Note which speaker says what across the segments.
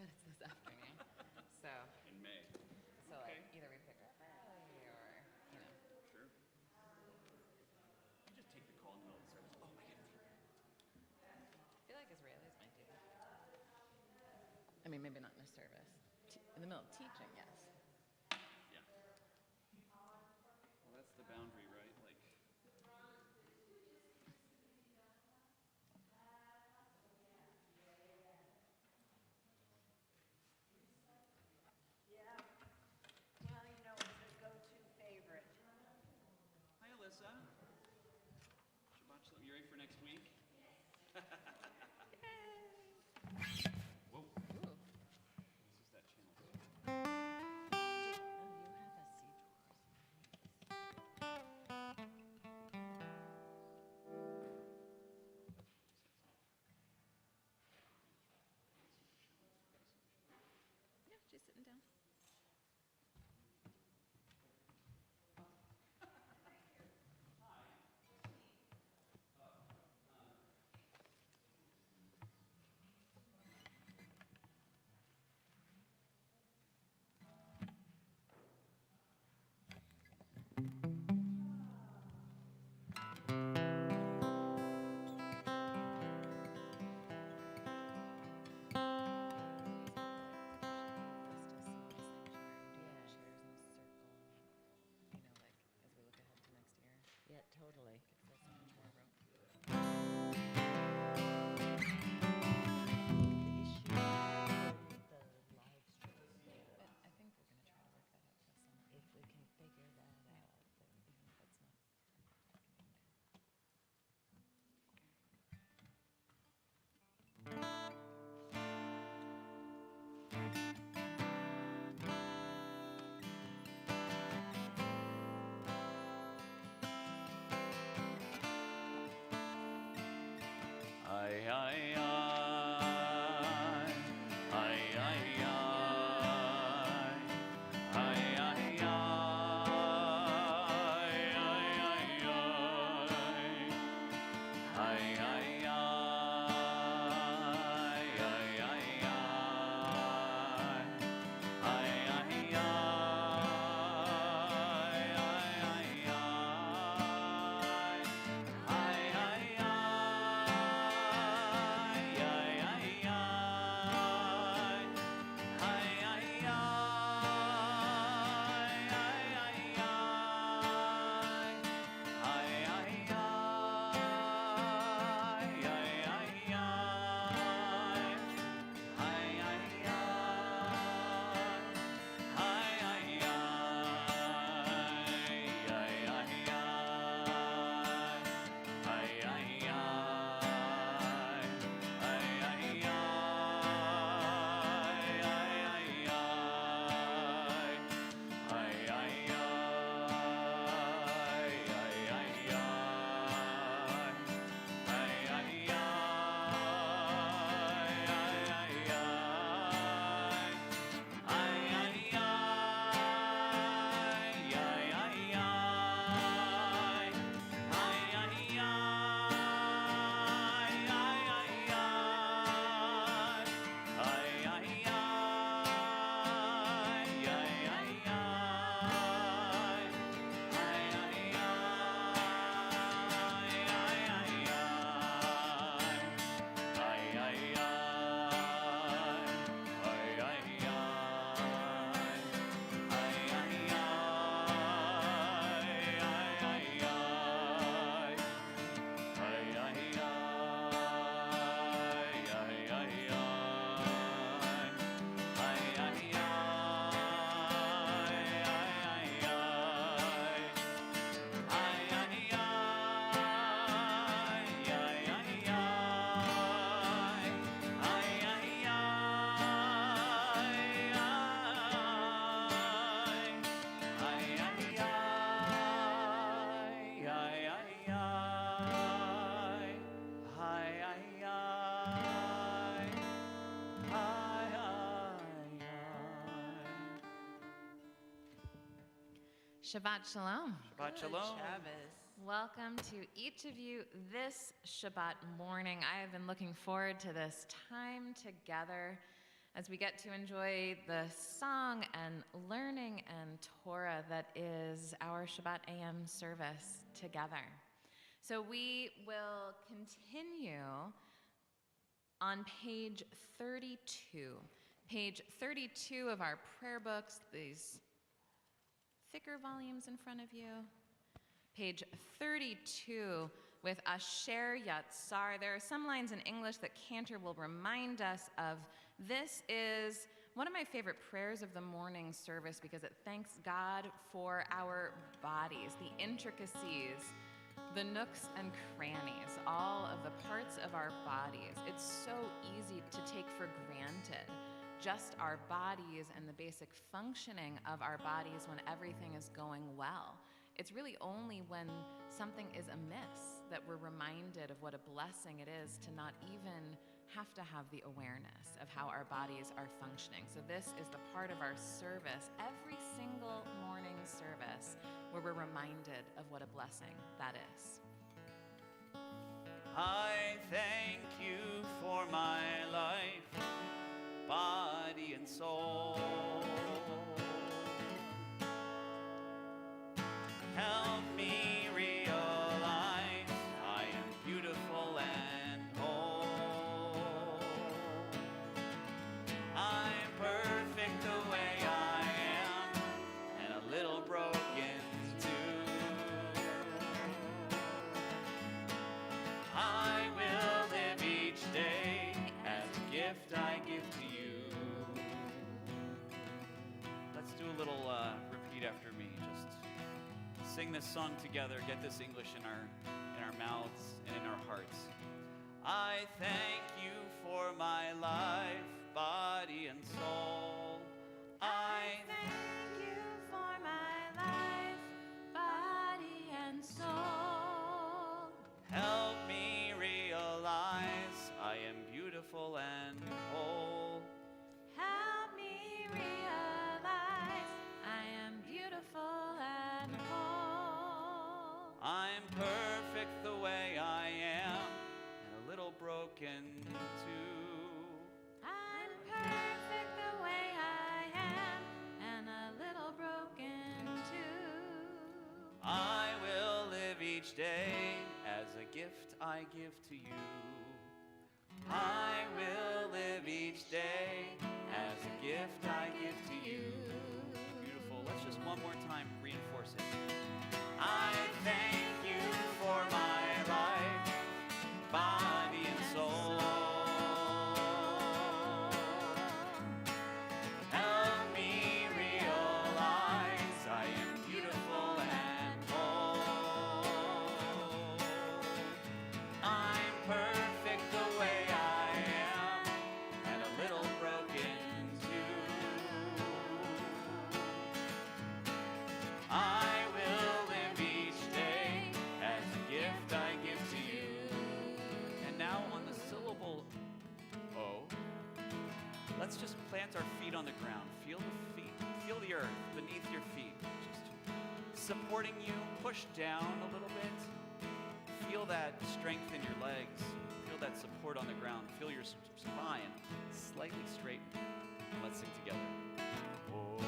Speaker 1: but it's this afternoon. So,
Speaker 2: In May.
Speaker 1: so
Speaker 2: Okay.
Speaker 1: like either we pick her up early or, you know.
Speaker 2: Sure. You just take the call in the middle of the service. Oh, I get it.
Speaker 1: I feel like Israelis might do that. I mean, maybe not in a service. In the middle of teaching, yes.
Speaker 2: Yeah. Well, that's the boundary, right? Like,
Speaker 3: Yeah. Well, you know, it's a go-to favorite.
Speaker 2: hi, Alyssa. Shabbat shalom. You ready for next week? Whoa.
Speaker 1: Ooh.
Speaker 2: This is that channel.
Speaker 1: Oh, you have a seat. Yeah, she's sitting down.
Speaker 3: Yeah, totally.
Speaker 1: I think we're going to try to work that out this summer.
Speaker 3: If we can figure that out, then
Speaker 1: Even if it's not.
Speaker 2: Ay, ay, ay. Ay, ay, ay. Ay, ay, ay. Ay, ay, ay. Ay, ay, ay. Ay, ay, ay. Ay, ay,
Speaker 1: Shabbat Shalom.
Speaker 2: Shabbat shalom.
Speaker 1: Welcome to each of you this Shabbat morning. I have been looking forward to this time together as we get to enjoy the song and learning and Torah that is our ShabbatAM service together. So we will continue on page 32. Page 32 of our prayer books, these thicker volumes in front of you. Page 32 with Asher Yatzar. There are some lines in English that Cantor will remind us of. This is one of my favorite prayers of the morning service because it thanks God for our bodies, the intricacies, the nooks and crannies, all of the parts of our bodies. It's so easy to take for granted just our bodies and the basic functioning of our bodies when everything is going well. It's really only when something is amiss that we're reminded of what a blessing it is to not even have to have the awareness of how our bodies are functioning. So this is the part of our service, every single morning service, where we're reminded of what a blessing that is.
Speaker 2: I thank you for my life, body and soul. Help me realize I am beautiful and whole. I'm perfect the way I am, and a little broken too. I will live each day as a gift I give to you. Let's do a little repeat after me. Just sing this song together. Get this English in our mouths and in our hearts. I thank you for my life, body and soul. I
Speaker 1: thank you for my life, body and soul.
Speaker 2: Help me realize I am beautiful and whole.
Speaker 1: Help me realize I am beautiful and whole.
Speaker 2: I'm perfect the way I am, and a little broken too.
Speaker 1: I'm perfect the way I am, and a little broken too.
Speaker 2: I will live each day as a gift I give to you. I will live each day as a gift I give to you. Beautiful. Let's just one more time reinforce it. I thank you for my life, body and soul. Help me realize I am beautiful and whole. I'm perfect the way I am, and a little broken too. I will live each day as a gift I give to you. And now on the syllable O, let's just plant our feet on the ground. Feel the feet, feel the earth beneath your feet. Just supporting you, push down a little bit. Feel that strength in your legs. Feel that support on the ground. Feel your spine slightly straighten. Let's sing together. Oh.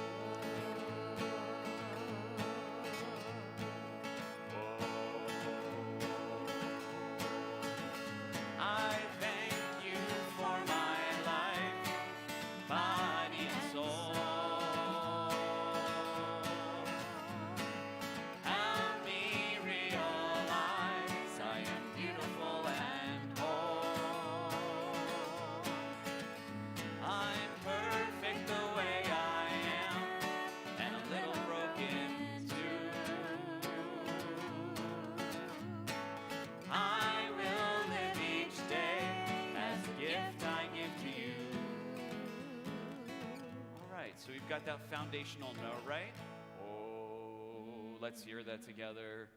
Speaker 2: I thank you for my life, body and soul. Help me realize I am beautiful and whole. I'm perfect the way I am, and a little broken too. I will live each day as a gift I give to you. All right, so we've got that foundational note, right? Oh, let's hear that together.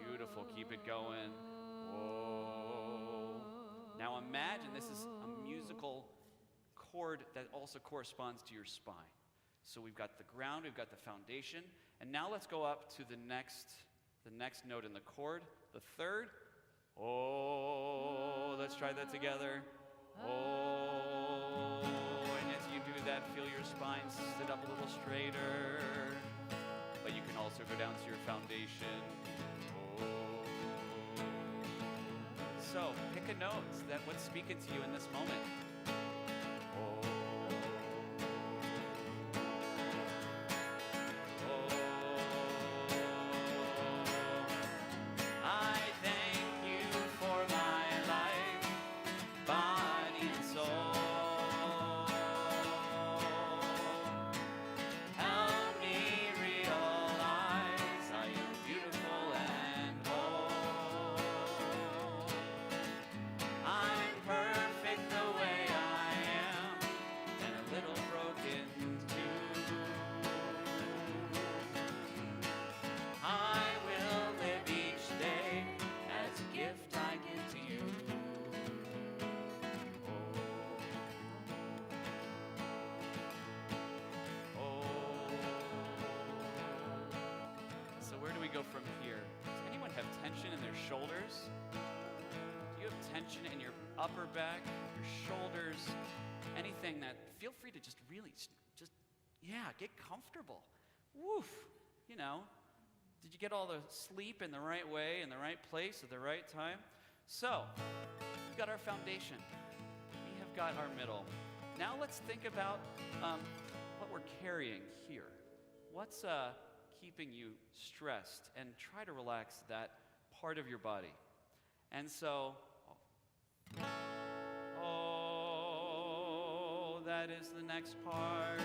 Speaker 2: Beautiful, keep it going. Whoa. Now imagine this is a musical chord that also corresponds to your spine. So we've got the ground, we've got the foundation, and now let's go up to the next note in the chord, the third. Oh, let's try that together. Oh. that, feel your spine sit up a little straighter. But you can also go down to your foundation. So pick a note that what's speaking to you in this moment. I thank you for my life, body and soul. Help me realize I am beautiful and whole. I'm perfect the way I am, and a little broken too. I will live each day as a gift I give to you. So where do we go from here? Does anyone have tension in their shoulders? Do you have tension in your upper back, your shoulders, anything that, feel free to just really, get comfortable. Woof, did you get all the sleep in the right way, in the right place, at the right time? So, we've got our foundation. We have got our middle. Now let's think about what we're carrying here. What's keeping you stressed? And try to relax that part of your body. And so, that is the next part.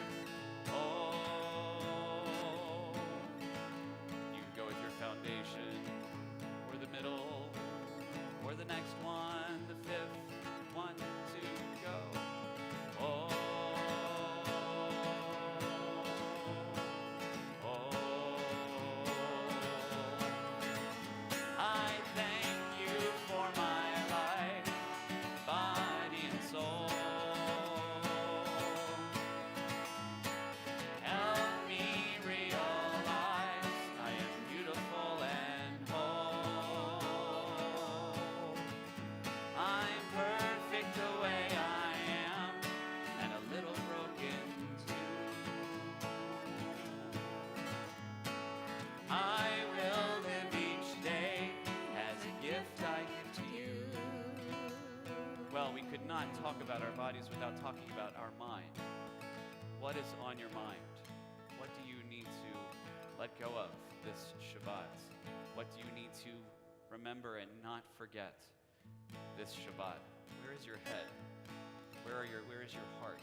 Speaker 2: You can go with your foundation, or the middle, or the next one, the fifth. 1, 2, go. I thank you for my life, body and soul. Help me realize I am beautiful and whole. I'm perfect the way I am, and a little broken too. I will live each day as a gift I give to you. Well, we could not talk about our bodies without talking about our mind. What is on your mind? What do you need to let go of this Shabbat? What do you need to remember and not forget this Shabbat? Where is your head? Where is your heart?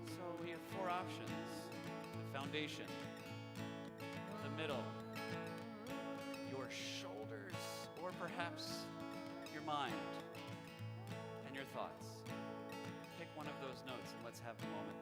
Speaker 2: So we have 4 options. The foundation, the middle, your shoulders, or perhaps your mind and your thoughts. Pick one of those notes and let's have a moment.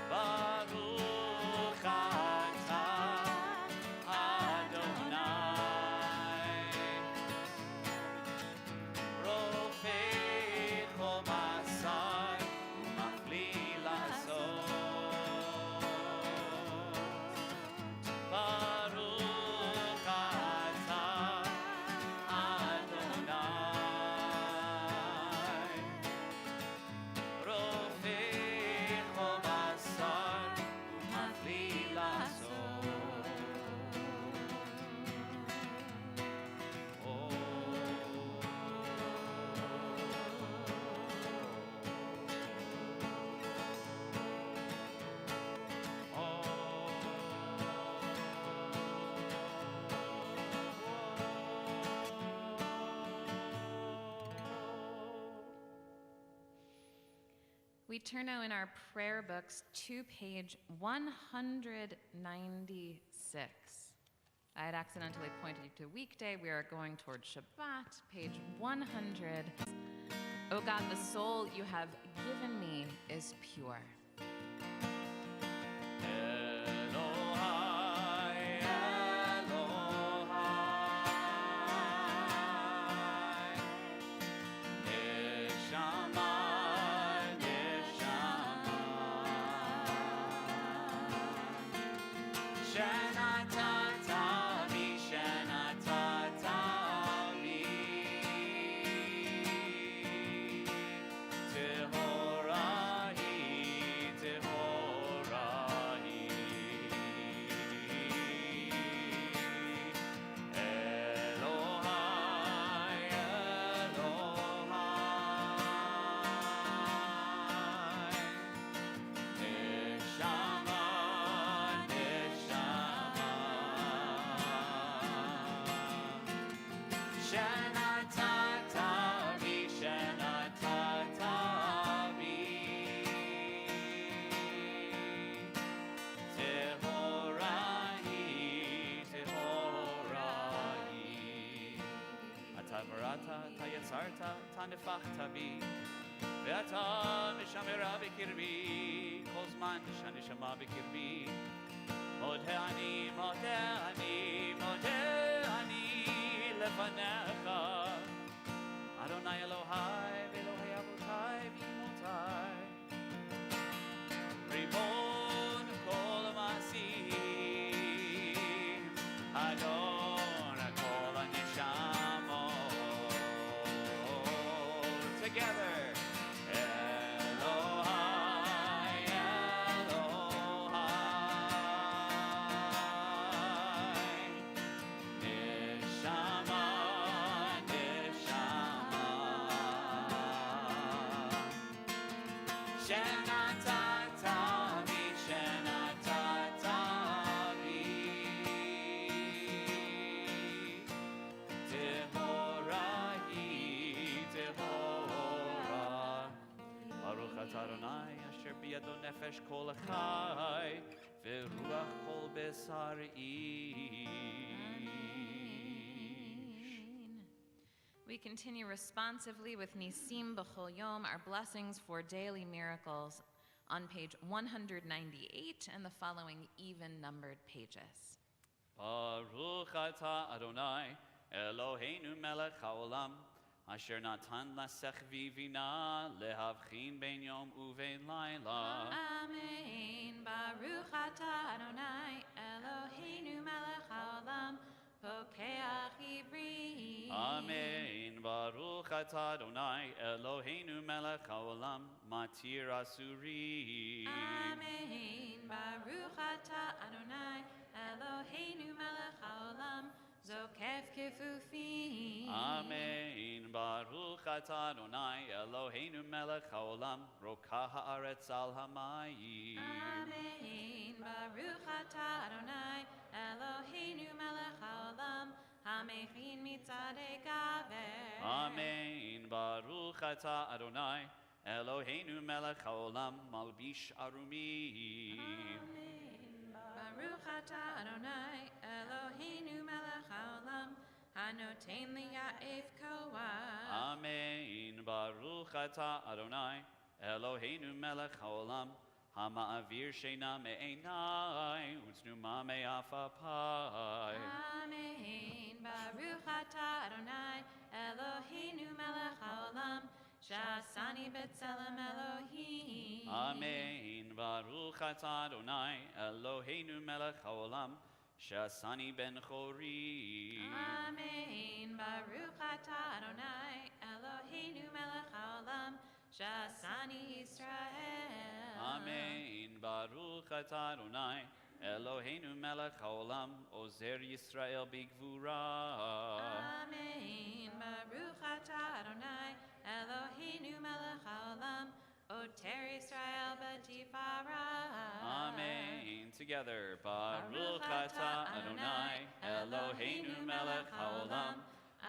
Speaker 2: Baruch atah Adonai, rofei kol basar umachli lasot. Baruch atah Adonai, rofei kol basar umachli lasot.
Speaker 1: We turn now in our prayer books to page 196. I had accidentally pointed you to weekday. We are going towards Shabbat, page 100. O God, the soul you have given me is pure.
Speaker 2: El בראת, אתה יצרת, אתה נפחת בי, ואתה משמרה בקרבי, כל זמן שהנשמה בקרבי. מודה אני, מודה אני, מודה אני לפניך, אדוני אלוהי ואלוהי אבותיי ואמותיי, ריבון כל המעשים, אדון כל הנשמות. Together. Adonai asher biyado nefesh kol achai veruach kol besar ish.
Speaker 1: We continue responsively with Nisim B'chol Yom, our blessings for daily miracles, on page 198 and the following even-numbered pages.
Speaker 2: Baruch atah Adonai Eloheinu melech haolam asher natan lasech vivina lehavchin ben yom uvein laila.
Speaker 1: Amen. Baruch atah Adonai Eloheinu melech haolam pokeach ivri.
Speaker 2: Amen. Baruch atah Adonai Eloheinu melech haolam matir asuri.
Speaker 1: Amen. Baruch atah Adonai Eloheinu melech haolam zokef kefufim.
Speaker 2: Amen. Baruch atah Adonai Eloheinu melech haolam rokah haaretz al hamayim.
Speaker 1: Amen. Baruch atah Adonai Eloheinu melech haolam hamechin mitzadei gaver.
Speaker 2: Amen. Baruch atah Adonai Eloheinu melech haolam malbish arumim.
Speaker 1: Amen. Baruch atah Adonai Eloheinu melech haolam hanoten liya'ef koach.
Speaker 2: Amen. Baruch atah Adonai Eloheinu melech haolam hama'avir sheina me'enai u'tznuma me'afapai.
Speaker 1: Amen. Baruch atah Adonai Eloheinu melech haolam shasani b'tzelem Elohim.
Speaker 2: Amen. Baruch atah Adonai Eloheinu melech haolam shasani ben chori.
Speaker 1: Amen. Baruch atah Adonai Eloheinu melech haolam shasani Yisrael.
Speaker 2: Amen. Baruch atah Adonai Eloheinu melech haolam ozer Yisrael bigvura.
Speaker 1: Amen. Baruch atah Adonai Eloheinu melech haolam oter Yisrael b'tifara.
Speaker 2: Amen. Together. Baruch atah Adonai Eloheinu melech haolam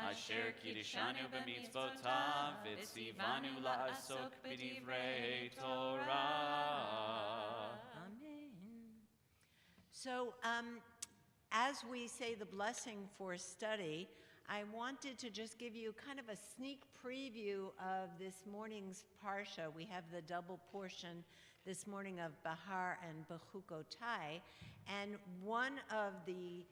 Speaker 2: asher kiddushanu b'mitzvotav v'tzivanu la'asok b'divrei Torah.
Speaker 1: Amen.
Speaker 3: So, as we say the blessing for study, I wanted to just give you kind of a sneak preview of this morning's parsha. We have the double portion this morning of Bahar and Bechukotai, and one of the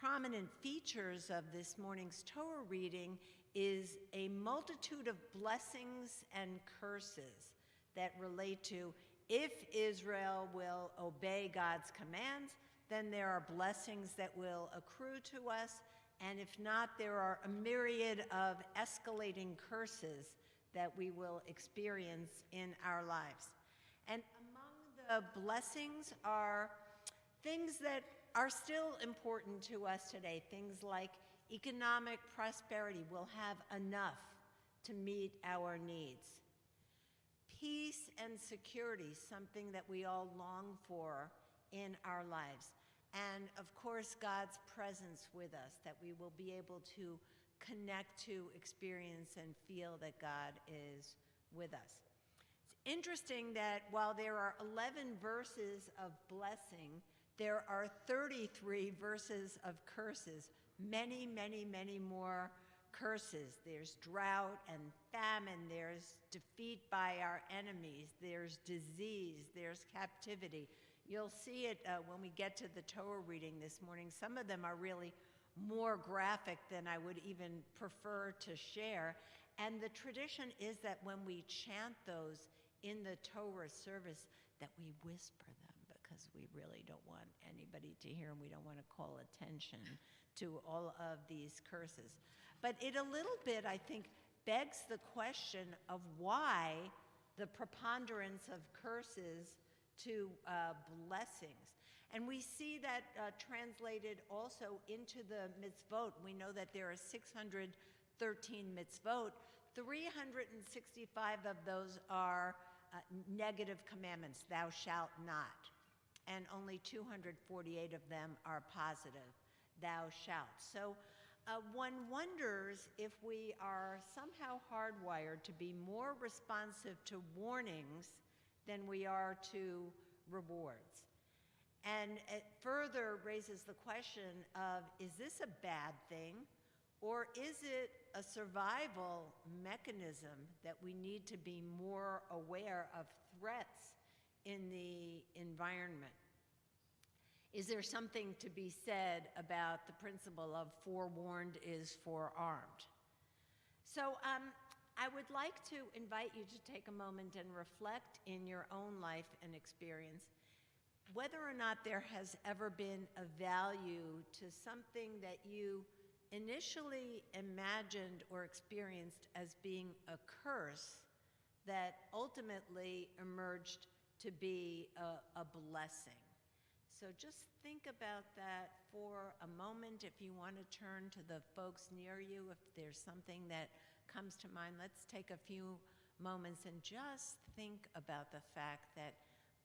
Speaker 3: prominent features of this morning's Torah reading is a multitude of blessings and curses that relate to if Israel will obey God's commands, then there are blessings that will accrue to us, and if not, there are a myriad of escalating curses that we will experience in our lives. And among the blessings are things that are still important to us today, things like economic prosperity. We'll have enough to meet our needs. Peace and security, something that we all long for in our lives. And of course, God's presence with us, that we will be able to connect to, experience, and feel that God is with us. It's interesting that while there are 11 verses of blessing, there are 33 verses of curses, many, many, many more curses. There's drought and famine. There's defeat by our enemies. There's disease. There's captivity. You'll see it when we get to the Torah reading this morning. Some of them are really more graphic than I would even prefer to share. And the tradition is that when we chant those in the Torah service, that we whisper them because we really don't want anybody to hear and we don't want to call attention to all of these curses. But it a little bit, I think, begs the question of why the preponderance of curses to blessings. And we see that translated also into the mitzvot. We know that there are 613 mitzvot. 365 of those are negative commandments, thou shalt not. And only 248 of them are positive, thou shalt. So one wonders if we are somehow hardwired to be more responsive to warnings than we are to rewards. And it further raises the question of, is this a bad thing? Or is it a survival mechanism that we need to be more aware of threats in the environment? Is there something to be said about the principle of forewarned is forearmed? So I would like to invite you to take a moment and reflect in your own life and experience whether or not there has ever been a value to something that you initially imagined or experienced as being a curse that ultimately emerged to be a blessing. So just think about that for a moment. If you want to turn to the folks near you, if there's something that comes to mind, let's take a few moments and just think about the fact that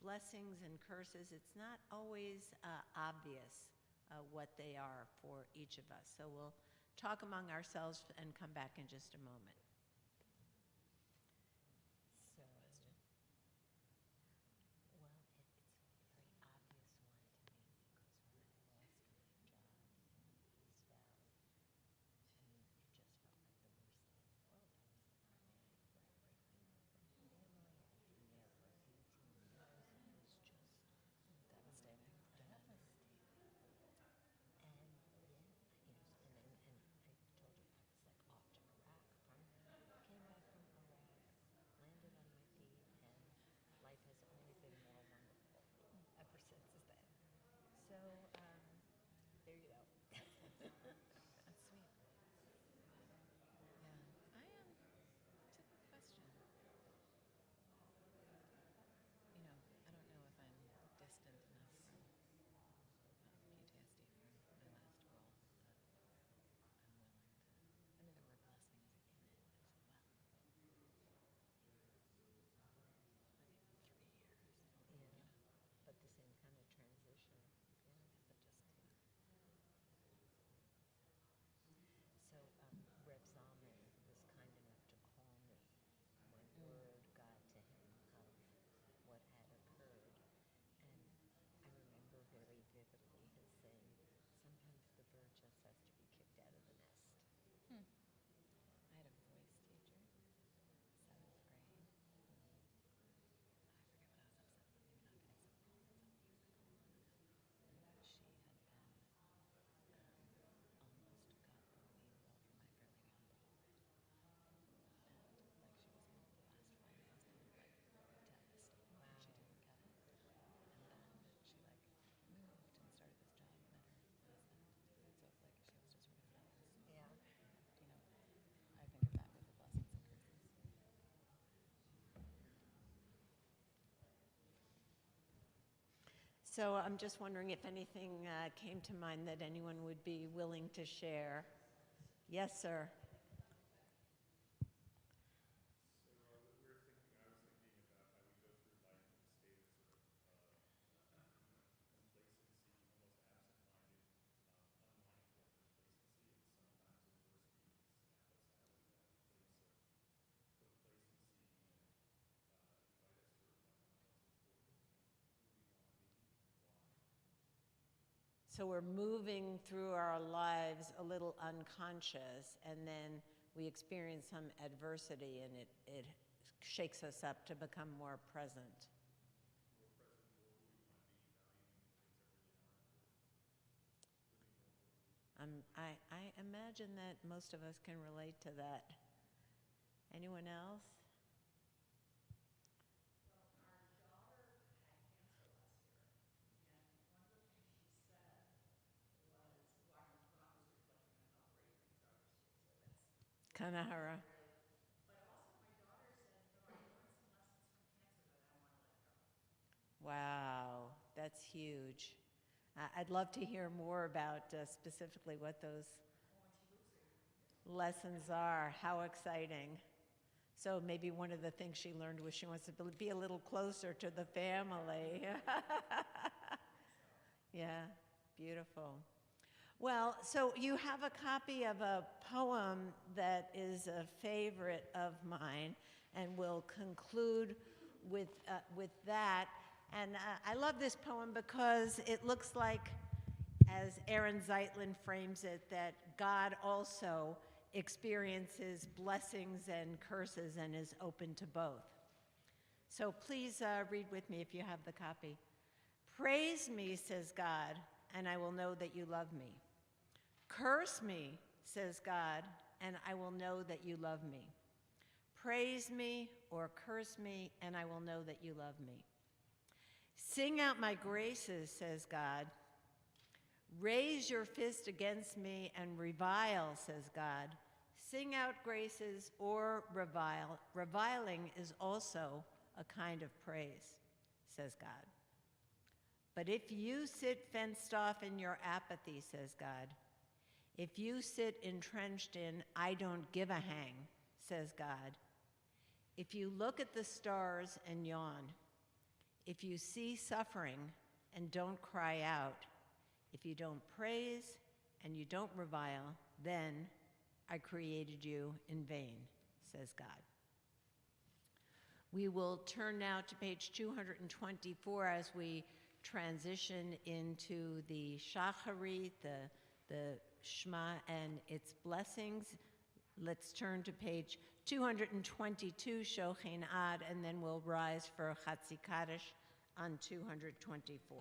Speaker 3: blessings and curses, it's not always obvious what they are for each of us. So we'll talk among ourselves and come back in just a moment. So I'm just wondering if anything came to mind that anyone would be willing to share. Yes, sir. So we're moving through our lives a little unconscious, and then we experience some adversity, and it shakes us up to become more present. I imagine that most of us can relate to that. Anyone else? Kanahara. Wow, that's huge. I'd love to hear more about specifically what those lessons are. How exciting. So maybe one of the things she learned was she wants to be a little closer to the family. Yeah, beautiful. Well, so you have a copy of a poem that is a favorite of mine, and we'll conclude with that. And I love this poem because it looks like, as Aaron Zeitlin frames it, that God also experiences blessings and curses and is open to both. So please read with me if you have the copy. Praise me, says God, and I will know that you love me. Curse me, says God, and I will know that you love me. Praise me or curse me, and I will know that you love me. Sing out my graces, says God. Raise your fist against me and revile, says God. Sing out graces or revile. Reviling is also a kind of praise, says God. But if you sit fenced off in your apathy, says God, if you sit entrenched in I don't give a hang, says God, if you look at the stars and yawn, if you see suffering and don't cry out, if you don't praise and you don't revile, then I created you in vain, says God. We will turn now to page 224 as we transition into the Shacharit, the Shema and its blessings. Let's turn to page 222, Shochin Ad, and then we'll rise for Chatzi Kaddish on 224.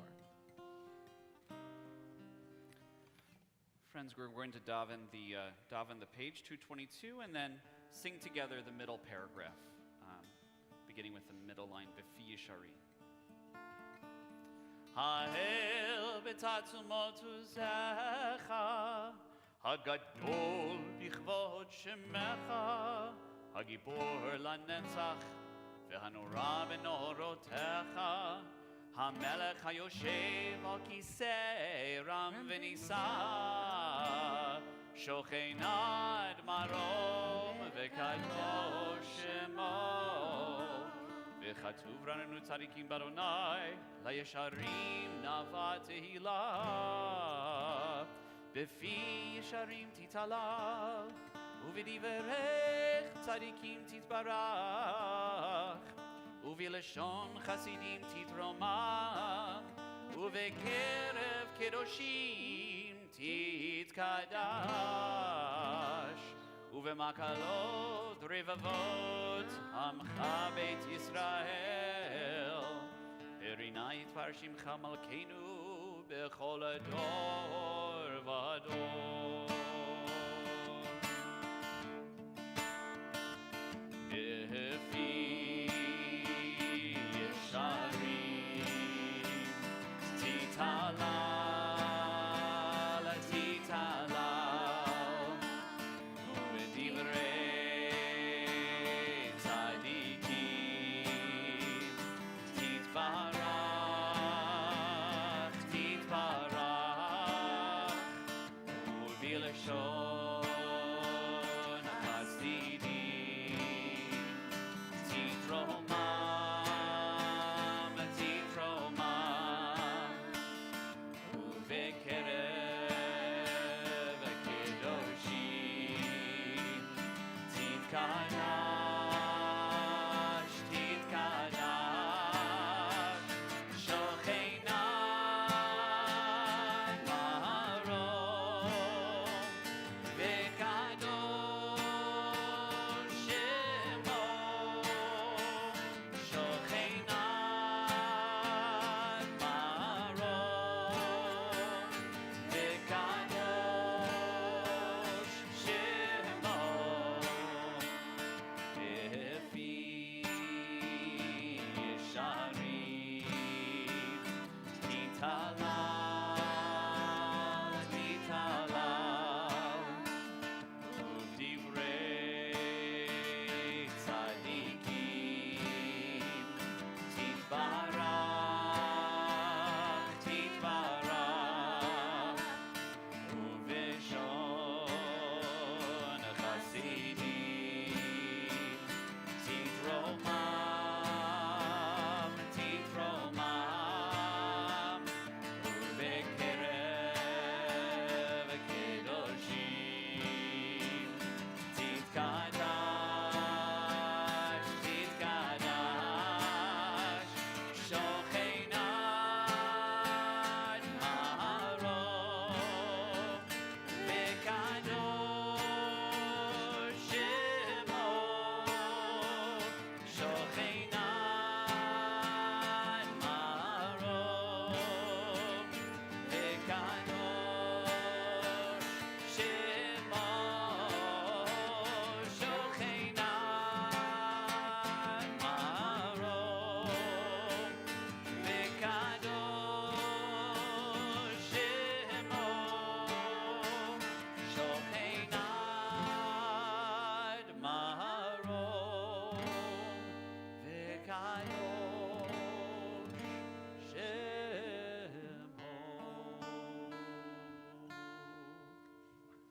Speaker 2: Friends, we're going to daven the page 222 and then sing together the middle paragraph, beginning with the middle line, Befi Yishari. Ha'el b'tatzumot uzecha, Hagadol b'chvod shemecha, Hagibor lanetzach, V'hanora b'norotecha, Hamelech hayoshev al kisei ram v'nisa, Shochein ad marom v'kadosh shemo, V'chatuv ranenu tzadikim baronai, La'yesharim nava tehila, Befi yesharim titala, Uvidiverech tzadikim titbarach, Uvileshon chasidim titroma, Uvekerev kedoshim titkadash, Uvemakalot revavot amcha beit Yisrael, Erinai tvar shimcha malkeinu bechol ador vador. Befi yesharim titala.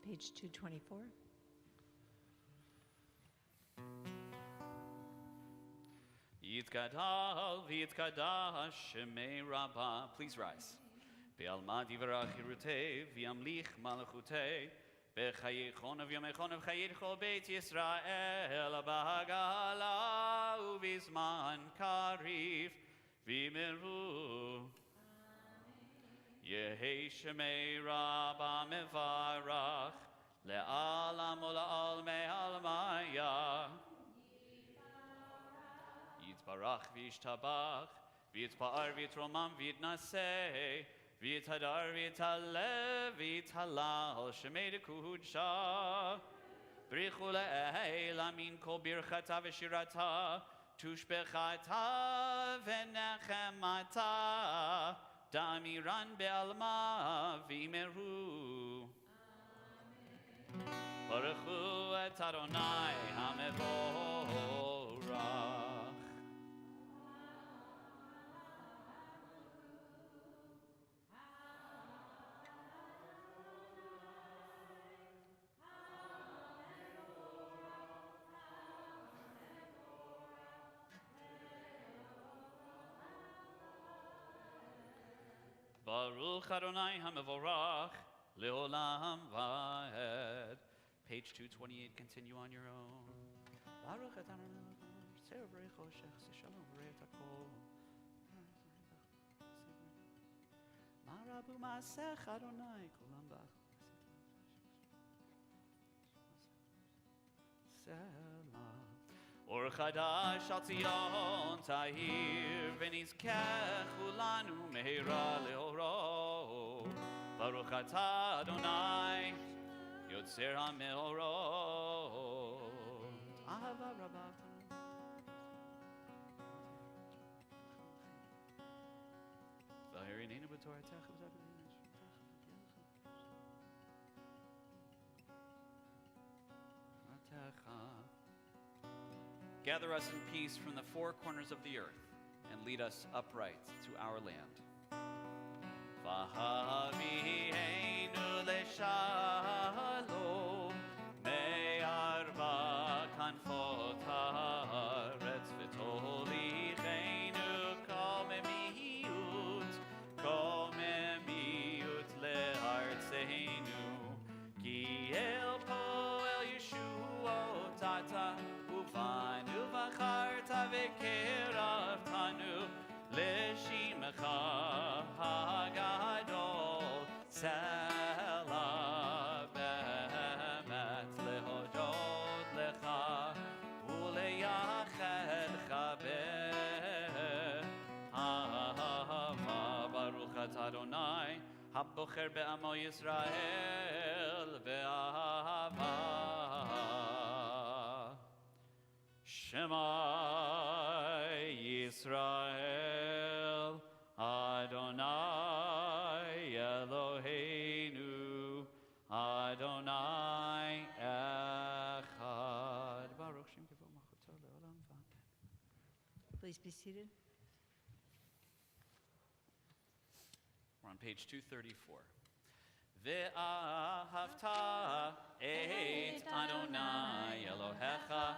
Speaker 3: Page 224.
Speaker 2: Yitzgadal v'yitzgadash shemei Rabbah. Please rise. Be'alma divrach hirutei v'yamlich malachutei b'chayichon v'yamechon v'chayichol beit Yisrael b'hagala u'vizman karif v'miru. Yehi shemei Rabbah mevarach le'alam u'la'almei almaya. Yitzbarach v'yishtabach v'yitzpa'ar v'yitromam v'yitnaseh v'yithadar v'yitalev v'yithalal shemei dekudsha b'richu le'elam min kol birchata v'shirata tushbechata v'nechemata damiran be'alma v'imeru. Baruch hu et Adonai hamevorach. Baruch Adonai HaMevorach Leolam Vaed. Page 228, continue on your own. Baruch Adonai Serecho Shech Shalom Retakol. Marabu Masech Adonai Kulam Bach. Selah. Or Chadash al Tzion Tahir V'nizkech Ulanu Meira Leoro Baruch Atah Adonai Yotzer HaMeorot Ahava Rabbah. Vahirinenu b'Toratech Gather us in peace from the four corners of the earth, and lead us upright to our land. V'havienu leshalom me'arba kanfot haaretz v'tolichenu komemiut le'artzeinu ki el poel Yeshuot ata uvanu v'charta v'keraftanu l'shimecha hagadol Selah be'emet lehodot lecha u'leyachedcha be'ahava. Baruch atah Adonai habocher be'amo Yisrael be'ahava. Shema Yisrael Adonai
Speaker 3: seated.
Speaker 2: We're on page 234. Ve'ahavta et Adonai Elohecha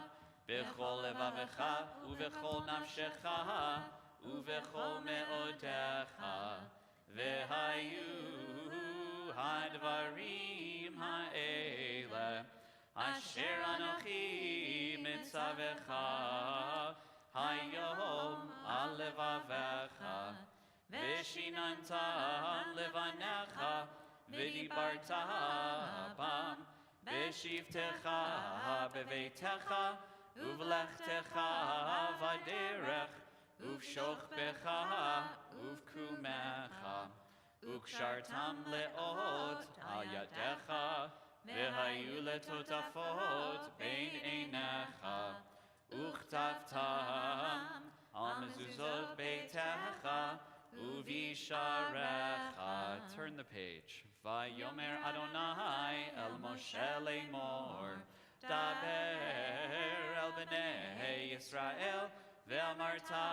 Speaker 2: b'chol levavecha u'v'chol nafshecha u'v'chol me'odecha ve'hayu hadvarim ha'ele asher anochi mitzavecha hayom al levavecha Veshinantam levanecha v'dibarta bam v'shivtecha beveitecha uv'lechtecha v'derech uv'shochbecha uv'kumecha ukshartam leot al yadecha v'hayu letotafot bein einecha uchtavtam al mezuzot beitecha Uvisharecha. Turn the page. Vayomer Adonai el Moshe lemor. Daber el bnei Yisrael ve'amarta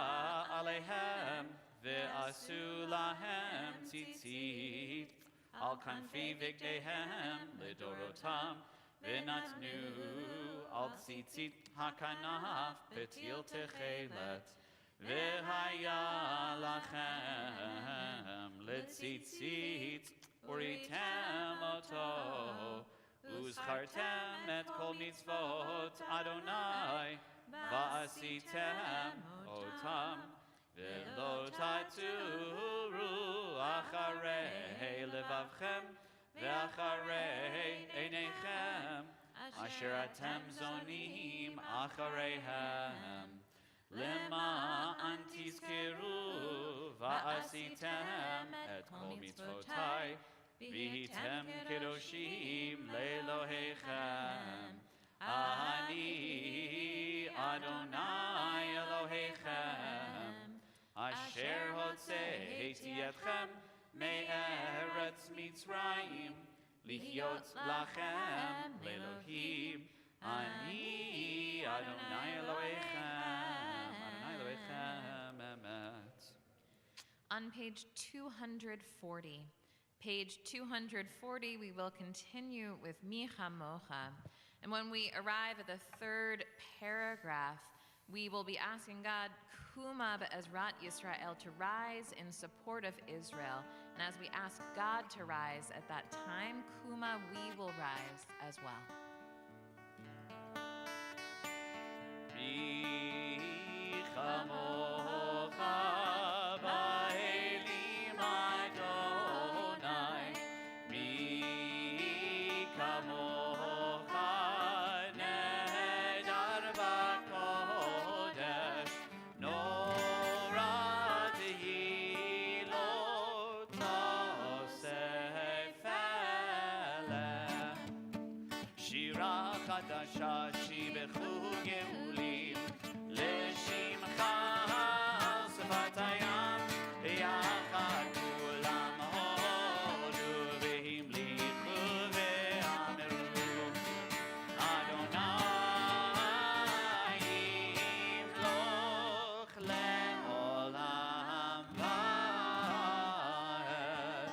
Speaker 2: alehem ve'asu lahem tzitzit al kanfi vigdehem lidorotam ve'natnu al tzitzit hakanaf betil techelet V'haya lachem letzitzit uritem oto uzchartem et kol mitzvot Adonai va'asitem otam v'lo taturu acharei levavchem ve'acharei einechem asher atem zonim achareihem Lema antizkeru va'asitem et kol mitzvotai v'hitem kedoshim le'elohechem Ani Adonai Elohechem asher hotzeiti etchem me'eretz Mitzrayim lihyot lachem le'elohim Ani Adonai Elohechem
Speaker 1: On page 240. Page 240, we will continue with Micha Mocha. And when we arrive at the third paragraph, we will be asking God, Kuma be'ezrat Yisrael, to rise in support of Israel. And as we ask God to rise at that time, Kuma, we will rise as well.
Speaker 2: Micha Mocha ba'elim Adonai Micha Mocha nedar b'kodesh Nora tehi lo tosef eleh Shira chadasha shibechu geulim L'shimcha ShabbatAM Yachad kulam hodu v'himlichu ve'ameru Adonai yimloch le'olam va'ed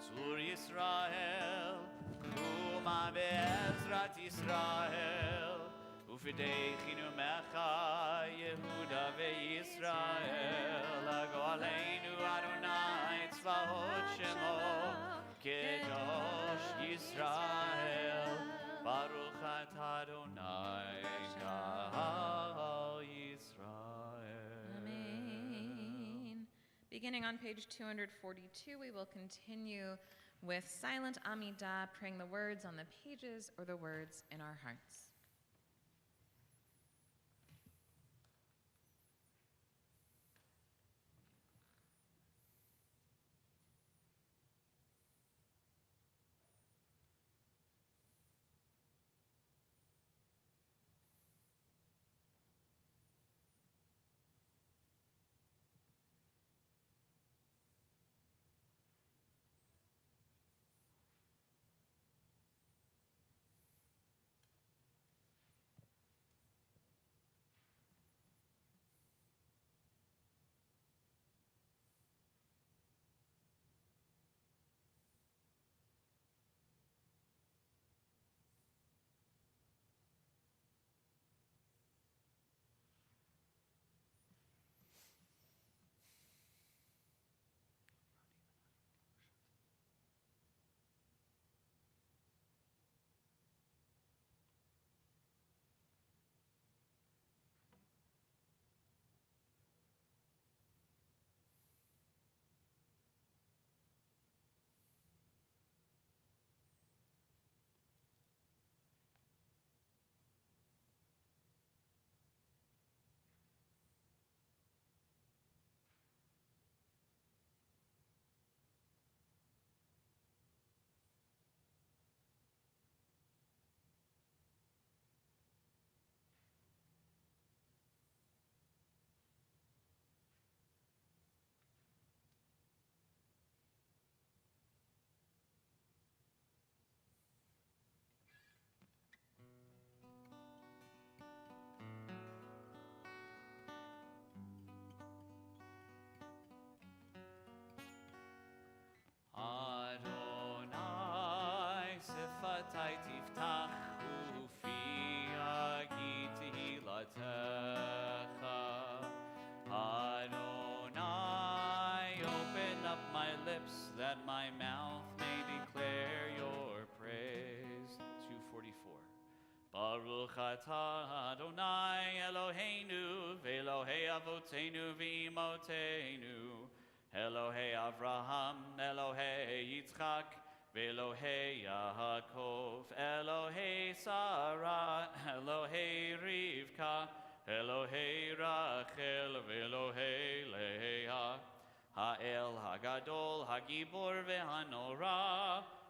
Speaker 2: Tzur Yisrael Kuma be'ezrat Yisrael Ufideichinu mecha Yehuda ve'Yisrael Agoaleinu Adonai tzvahot shemo Kedosh Yisrael Baruch at Adonai Gal Yisrael
Speaker 1: Amen. Beginning on page 242, we will continue with silent Amidah, praying the words on the pages or the words in our hearts.
Speaker 2: דלתי תפתח ופי אגיד תהילתך. Adonai, open up my lips that my mouth may declare your praise. 244. Baruch atah Adonai Eloheinu ve'Elohei Avotenu ve'imotenu, Elohei Avraham, Elohei Yitzchak, ve'Elohei Yaakov, Elohei Sarah, Elohei Rivka, Elohei Rachel, ve'Elohei Leah, Ha'el Hagadol, Hagibor ve'Hanora,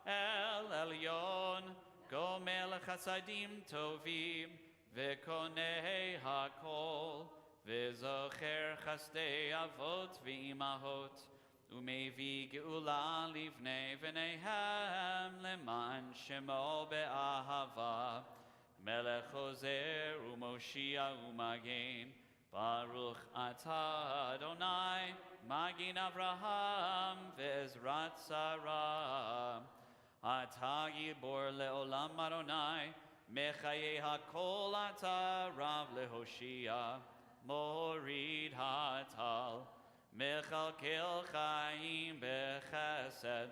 Speaker 2: El Elyon, Gomel Chasadim Tovim, ve'Konei HaKol, ve'Zocher Chasdei Avot ve'Imahot, u'mevi geula livnei v'neihem leman shemo be'ahava, Melech Hozer u'Moshia u'Magen, Baruch atah Adonai, Magin Avraham ve'Ezrat Sarah, Atah Gibor le'olam Adonai, Mechayei HaKol atah Rav leHoshia, Morid Hatal, Mechalkel Chaim bechesed,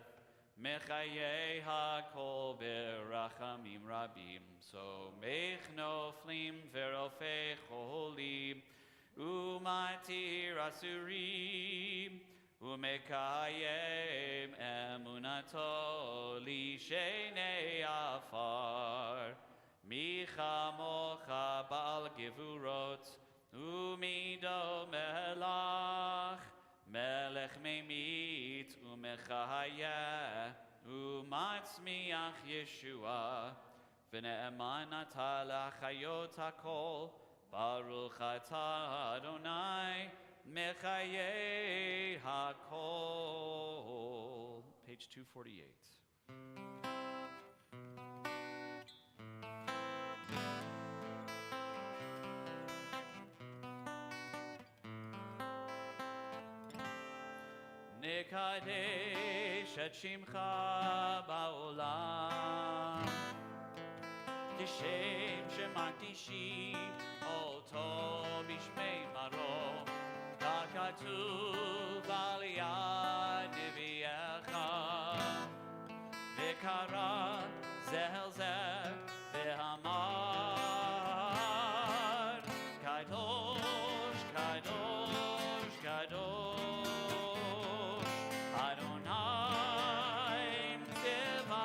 Speaker 2: Mechayei HaKol berachamim rabim. So mech noflim verofei cholim, umatir asurim, umekayem emunato lishenei afar, michamocha bal gevurot, umido melach, melech memit umechaya, umatzmiach Yeshua, v'ne'eman atah lachayot hakol, Baruch atah Adonai, mechayei hakol. Page 248. Nekadesh et shimcha ba'olam, כשם שמקדישים אותו בשמי מרום, ככתוב על יד נביאך, וקרא זה אל זה ואמר, קדוש, קדוש, קדוש, אדוני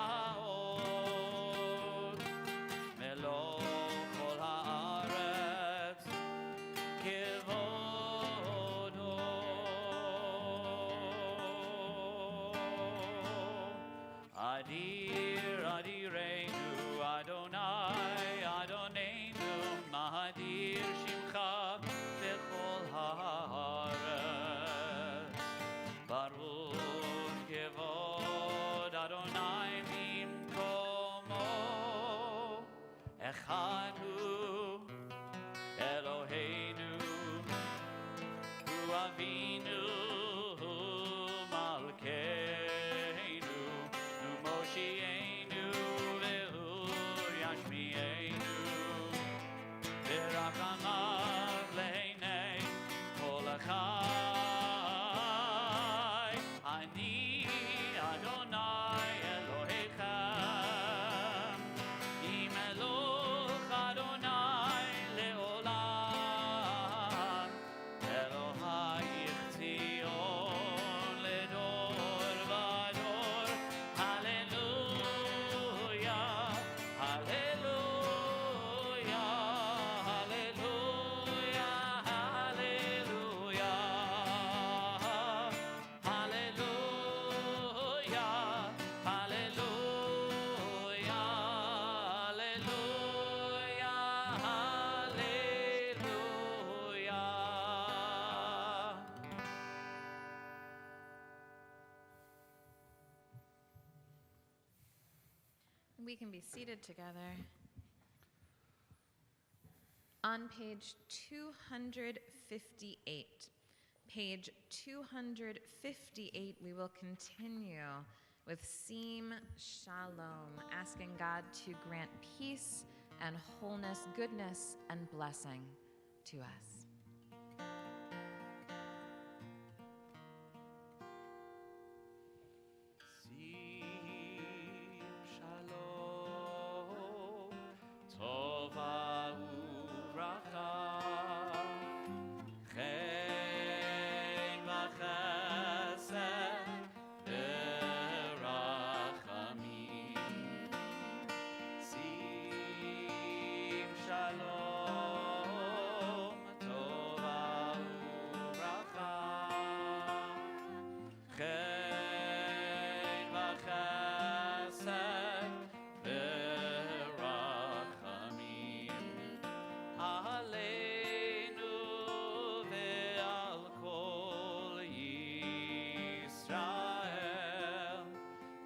Speaker 2: צבאות, מלוא כל הארץ כבודו. אדיר אדירנו אדוני אדוננו, מאדיר שמך בכל הארץ. ברוך כבוד אדוני ממקומו, אחד הוא אלוהינו, הוא אבינו, הוא מלכנו, הוא מושיענו והוא ישמיענו, ורחמיו לעיני כל החי. אני אדוני אלוהיכם, אם אלוהיכם אדוני לעולם, אלוהייך ציון לדור ודור. הללויה, הללויה, הללויה, הללויה, הללויה, הללויה, הללויה, הללויה.
Speaker 1: We can be seated together. On page 258, page 258, we will continue with Seem Shalom, asking God to grant peace and wholeness, goodness, and blessing to us.
Speaker 2: Seem Shalom, Tova Uvracha, Chen v'chesed v'rachamim. Seem Shalom, Tova Uvracha, Chen v'chesed v'rachamim. Aleinu ve'al kol Yisrael,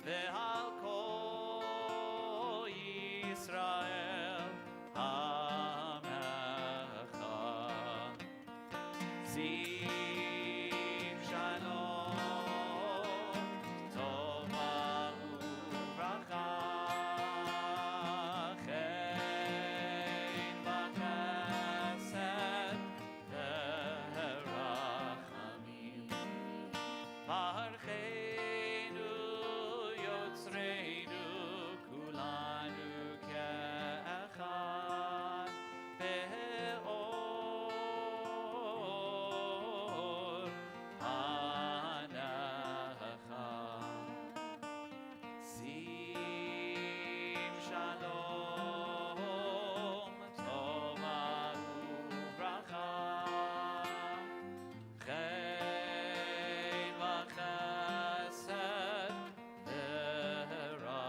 Speaker 2: ve'al kol Yisrael Amecha. Seem Shalom, Tova Uvracha, Chen v'chesed v'rachamim. Barcheinu Yotzreinu kulanu ke'echad be'or hanecha. Seem Shalom, Tova Uvracha, Chen v'chesed v'rachamim.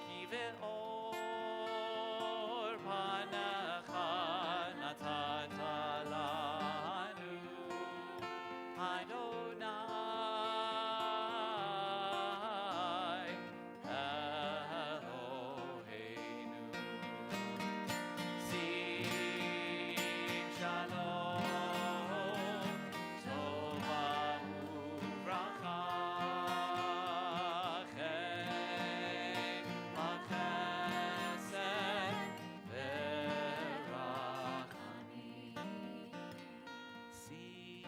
Speaker 2: Ki ve'or panecha natata lanu, Adonai Eloheinu. Seem Shalom, Tova Uvracha, Chen v'chesed v'rachamim. Seem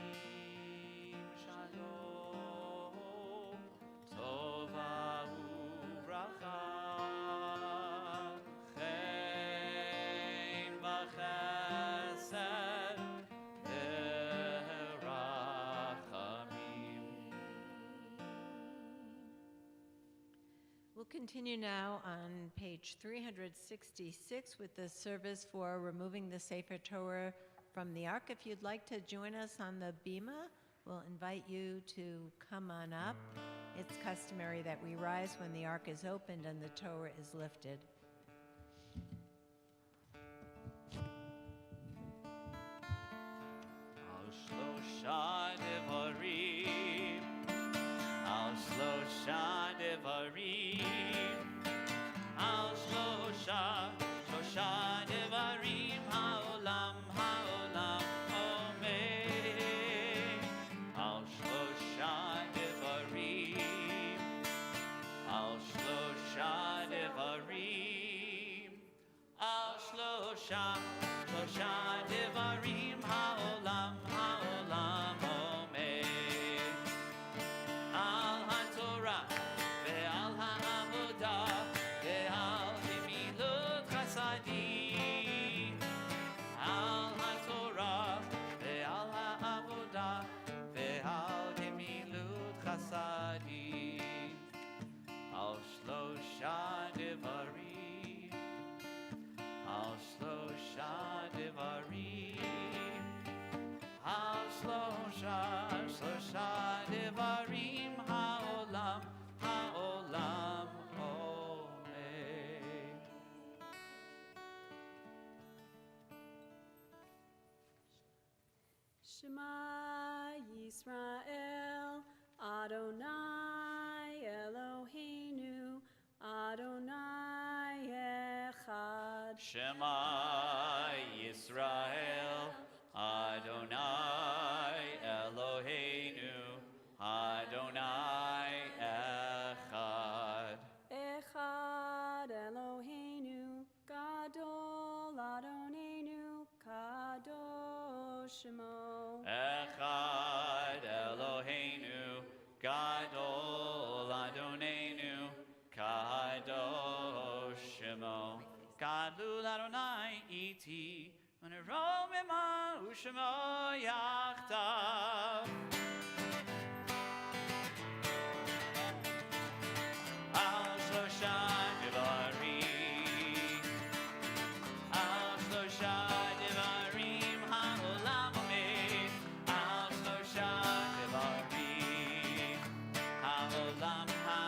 Speaker 2: Shalom, Tova Uvracha, Chen v'chesed v'rachamim.
Speaker 3: We'll continue now on page 366 with the service for removing the Sefer Torah from the Ark. If you'd like to join us on the bima, we'll invite you to come on up. It's customary that we rise when the Ark is opened and the Torah is lifted.
Speaker 2: Al shlosha devarim, al shlosha devarim, al shlosha devarim, haolam omer. Al shlosha devarim, al shlosha devarim, al shlosha devarim, haolam omer. Al haTorah ve'al ha'avodah ve'al gemilut chasadim. Al haTorah ve'al ha'avodah ve'al gemilut chasadim. Al shlosha devarim, al shlosha devarim, al shlosha devarim, haolam omer.
Speaker 4: Shema Yisrael, Adonai Eloheinu, Adonai Echad.
Speaker 2: Shema Yisrael, Adonai Eloheinu, Adonai Adonai iti, v'neromema u'shemo yachtav. Al shlosha devarim, al shlosha devarim ha'olam omed, al shlosha devarim ha'olam omed,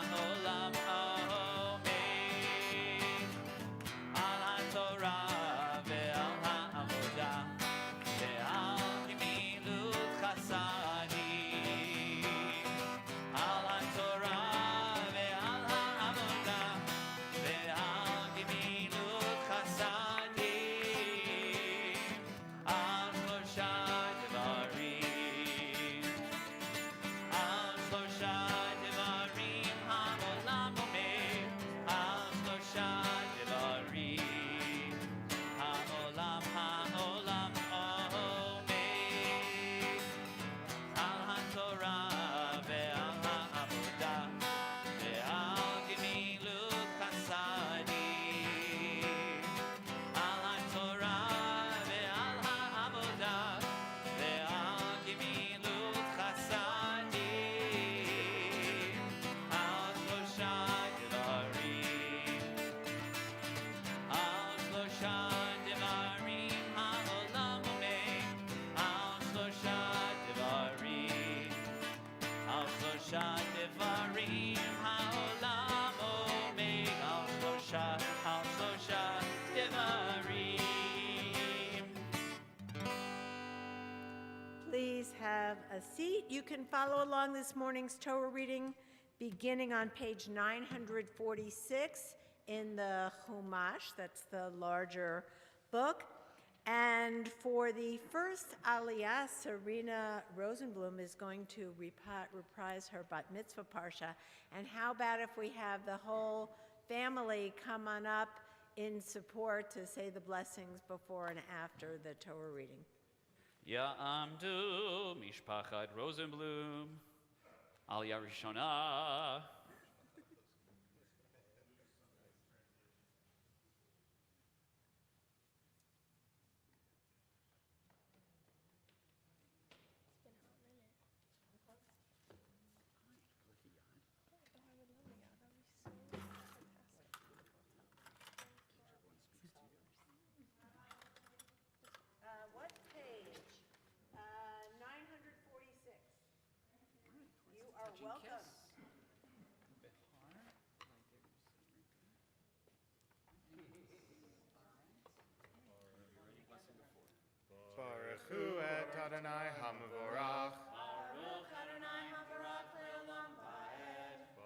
Speaker 2: al ha'torah ve'al ha'avodah ve'al gemilut chasadim, al ha'torah ve'al ha'avodah ve'al gemilut chasadim, al shlosha devarim, al shlosha devarim ha'olam omed, al shlosha devarim ha'olam omed, al ha'torah ve'al ha'avodah ve'al gemilut chasadim, al ha'torah ve'al ha'avodah ve'al gemilut chasadim, al shlosha devarim, al shlosha devarim ha'olam omed, al shlosha devarim, al shlosha devarim ha'olam omed, al shlosha devarim.
Speaker 3: Please have a seat. You can follow along this morning's Torah reading beginning on page 946 in the Chumash, that's the larger book. And for the first Aliyah, Serena Rosenblum is going to reprise her Bat Mitzvah Parsha. And how about if we have the whole family come on up in support to say the blessings before and after the Torah reading.
Speaker 2: Ya'amdu Mishpachat Rosenblum Aliyah Rishonah.
Speaker 3: What page? 946. You are welcome.
Speaker 5: Baruch et Adonai HaMevorach.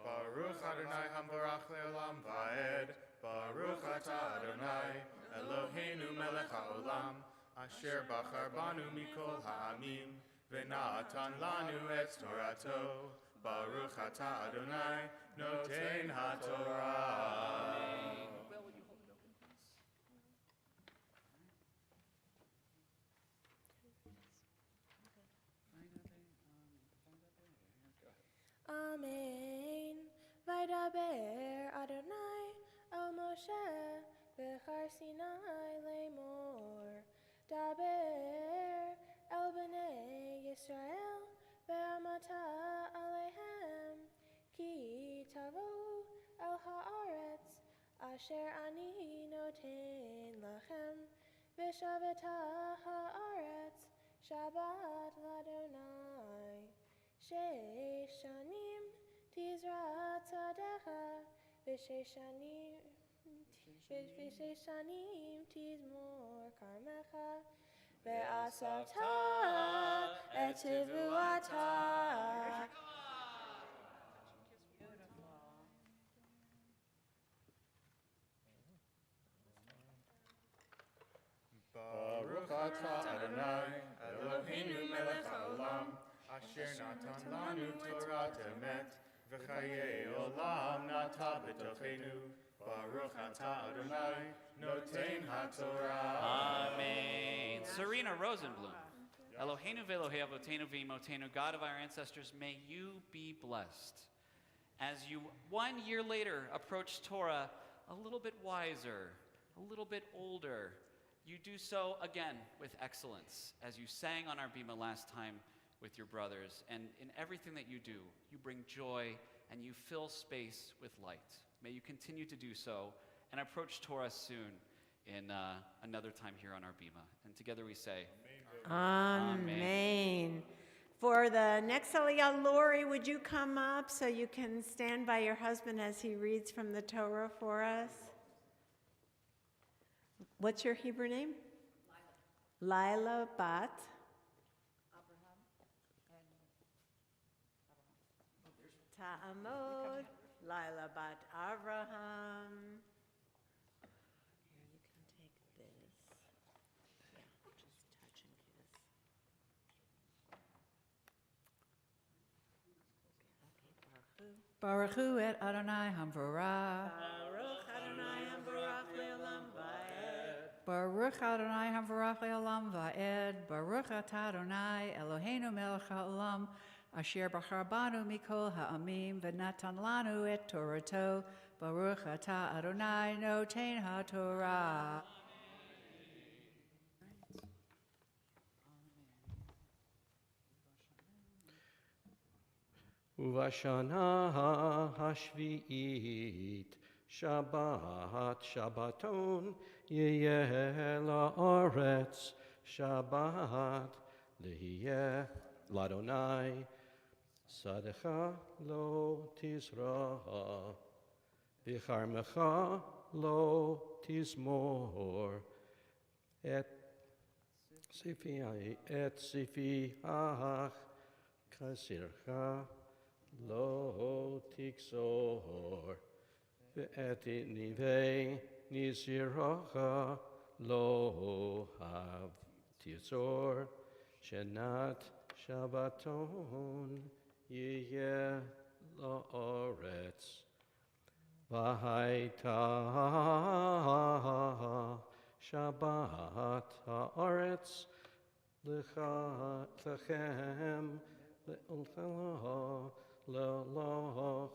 Speaker 5: Baruch Adonai HaMevorach le'olam va'ed. Baruch atah Adonai Eloheinu melech ha'olam asher bachar banu mikol ha'amim v'natan lanu et torato. Baruch atah Adonai noten ha'torah.
Speaker 6: Amen. Vaydaber Adonai el Moshe b'char Sinai lemor. Daber el bnei Yisrael ve'amata alehem. Ki tavo el haaretz asher ani noten lachem. V'shaveta haaretz Shabbat l'Adonai. Sheishanim tizra tzadecha v'sheishanim tizmor karmecha ve'asavta et tivuata.
Speaker 5: Baruch atah Adonai Eloheinu melech ha'olam asher natan lanu Torah emet v'chayei olam nata b'tochenu. Baruch atah Adonai noten ha'torah.
Speaker 2: Amen. Serena Rosenblum. Eloheinu ve'Elohei avotenu v'imotenu, God of our ancestors, may you be blessed. As you 1 year later approach Torah a little bit wiser, a little bit older, you do so again with excellence, as you sang on our Bima last time with your brothers. And in everything that you do, you bring joy and you fill space with light. May you continue to do so and approach Torah soon in another time here on our Bima. And together we say,
Speaker 3: Amen. For the next Aliyah, Lori, would you come up so you can stand by your husband as he reads from the Torah for us? What's your Hebrew name? Lila Bat. Ta'amod. Lila Bat Abraham. Here, you can take this. Yeah, just touch and kiss.
Speaker 7: Baruch Hu et Adonai Hamvarah.
Speaker 3: Baruch Adonai Hamvarach le'olam va'ed.
Speaker 7: Baruch Adonai Hamvarach le'olam va'ed. Baruch atah Adonai Eloheinu melech ha'olam asher bachar banu mikol ha'amim v'natan lanu et Torato. Baruch atah Adonai noten ha'torah.
Speaker 8: Uvashana hashvi'it Shabbaton yeh la'aretz Shabbat lihiyeh l'Adonai Sadecha lo tizra V'charmecha lo tizmor Et sifiach kasircha Lo tixor ve'et nivei niziracha lo hav tizor shenat Shabbaton yeh la'aretz v'haita Shabbat ha'aretz lechem Le'loch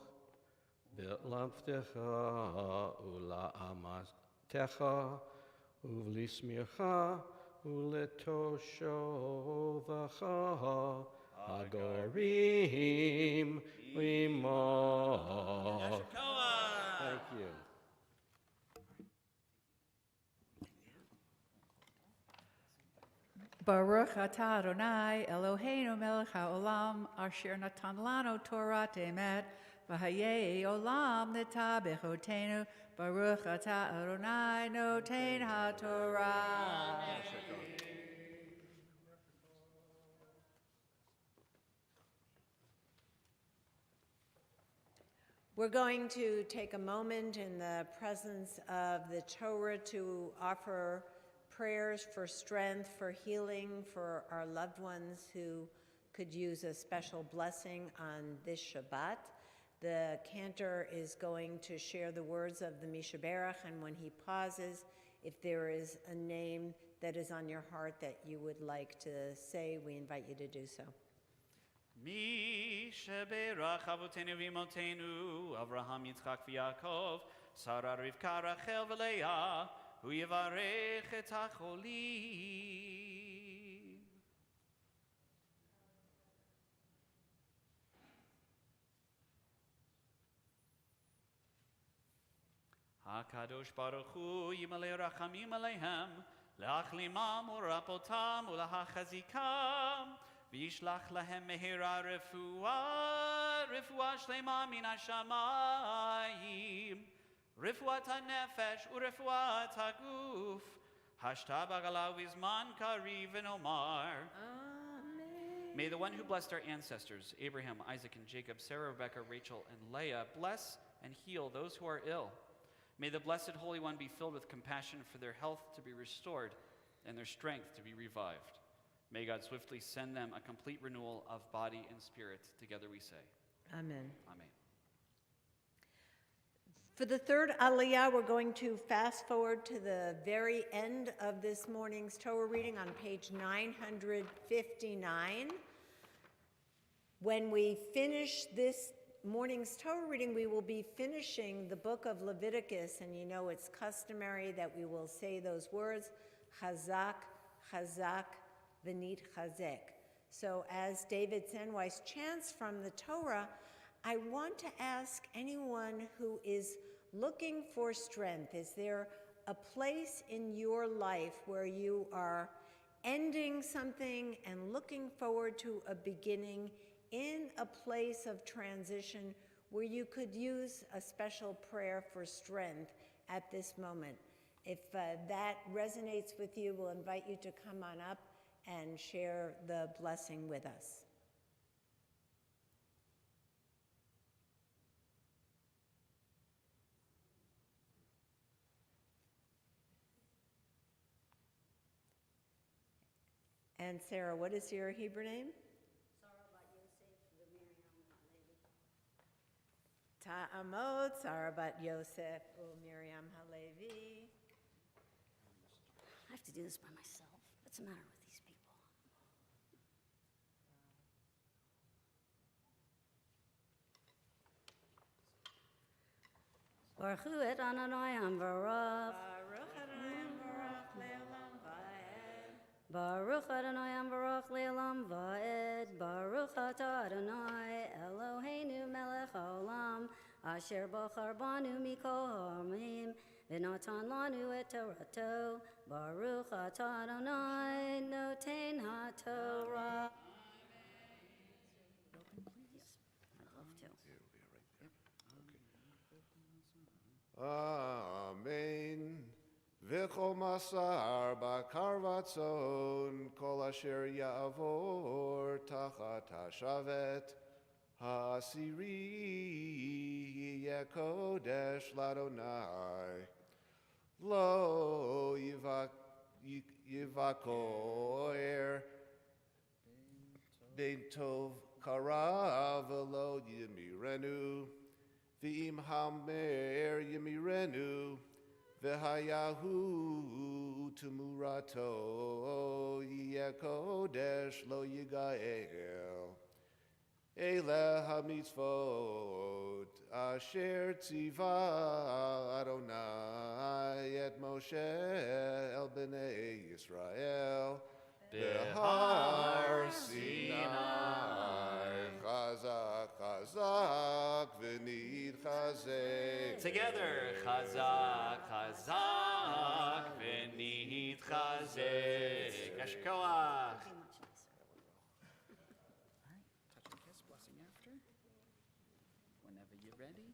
Speaker 8: ve'lavtecha ula'amatecha uv'lismircha u'letoshovacha hagorim imo. Thank you.
Speaker 7: Baruch atah Adonai Eloheinu melech ha'olam asher natan lanu Torah emet v'hayei olam neta bechotenu Baruch atah Adonai noten ha'torah.
Speaker 3: We're going to take a moment in the presence of the Torah to offer prayers for strength, for healing, for our loved ones who could use a special blessing on this Shabbat. The cantor is going to share the words of the Mishaberach, and when he pauses, if there is a name that is on your heart that you would like to say, we invite you to do so.
Speaker 2: Mishaberach avotenu v'imotenu Avraham, Yitzchak v'Yaakov Sarah, Rivka, Rachel v'Leah Hu yivarech et hacholim. HaKadosh Baruch Hu yimalei rachamim aleihem leachlimam urapotam ulahachazikam v'yishlach lahem mehira refuah shlema min hashamayim Rifwat ha-nefesh urifwat ha-guf Hashta b'gala v'zman kariv v'nomar.
Speaker 3: Amen.
Speaker 2: May the one who blessed our ancestors, Abraham, Isaac, and Jacob, Sarah, Rebekah, Rachel, and Leah, bless and heal those who are ill. May the Blessed Holy One be filled with compassion for their health to be restored and their strength to be revived. May God swiftly send them a complete renewal of body and spirit. Together we say,
Speaker 3: Amen.
Speaker 2: Amen.
Speaker 3: For the third Aliyah, we're going to fast forward to the very end of this morning's Torah reading on page 959. When we finish this morning's Torah reading, we will be finishing the book of Leviticus, and you know it's customary that we will say those words, Chazak, Chazak, V'nit Chazek. So as David Sandweiss chants from the Torah, I want to ask anyone who is looking for strength, is there a place in your life where you are ending something and looking forward to a beginning in a place of transition where you could use a special prayer for strength at this moment? If that resonates with you, we'll invite you to come on up and share the blessing with us. And Sarah, what is your Hebrew name? Ta'amot, Sarah bat Yosef, Miriam Halevi.
Speaker 9: I have to do this by myself. What's the matter with these people? Baruch hu et Adonai Amvarach.
Speaker 3: Baruch Adonai Baruch Le'olam Va'ed.
Speaker 9: Baruch Adonai Amvarach Le'olam Va'ed. Baruch atah Adonai Eloheinu melech haolam. Asher bachar banu mikol ha'amim. V'natan lanu et Torato. Baruch atah Adonai noten ha'torah.
Speaker 5: Amen. V'chol masar bakar vatzon kol asher ya'avor tachat hashavet ha'asiri yeh kodesh l'Adonai lo yivakoer ben tov kara v'lo yimirenu V'im hamer yimirenu, v'hayahu tumurato, yeh kodesh lo yigael. Ele hamitzvot, asher tziva Adonai et Moshe el bnei Yisrael, behar Sinai, chazak, chazak, v'nit chazek.
Speaker 2: Together, chazak, chazak, v'nit chazek. Yasher koach.
Speaker 9: Be much nicer.
Speaker 10: Touch and kiss, blessing after. Whenever you're ready.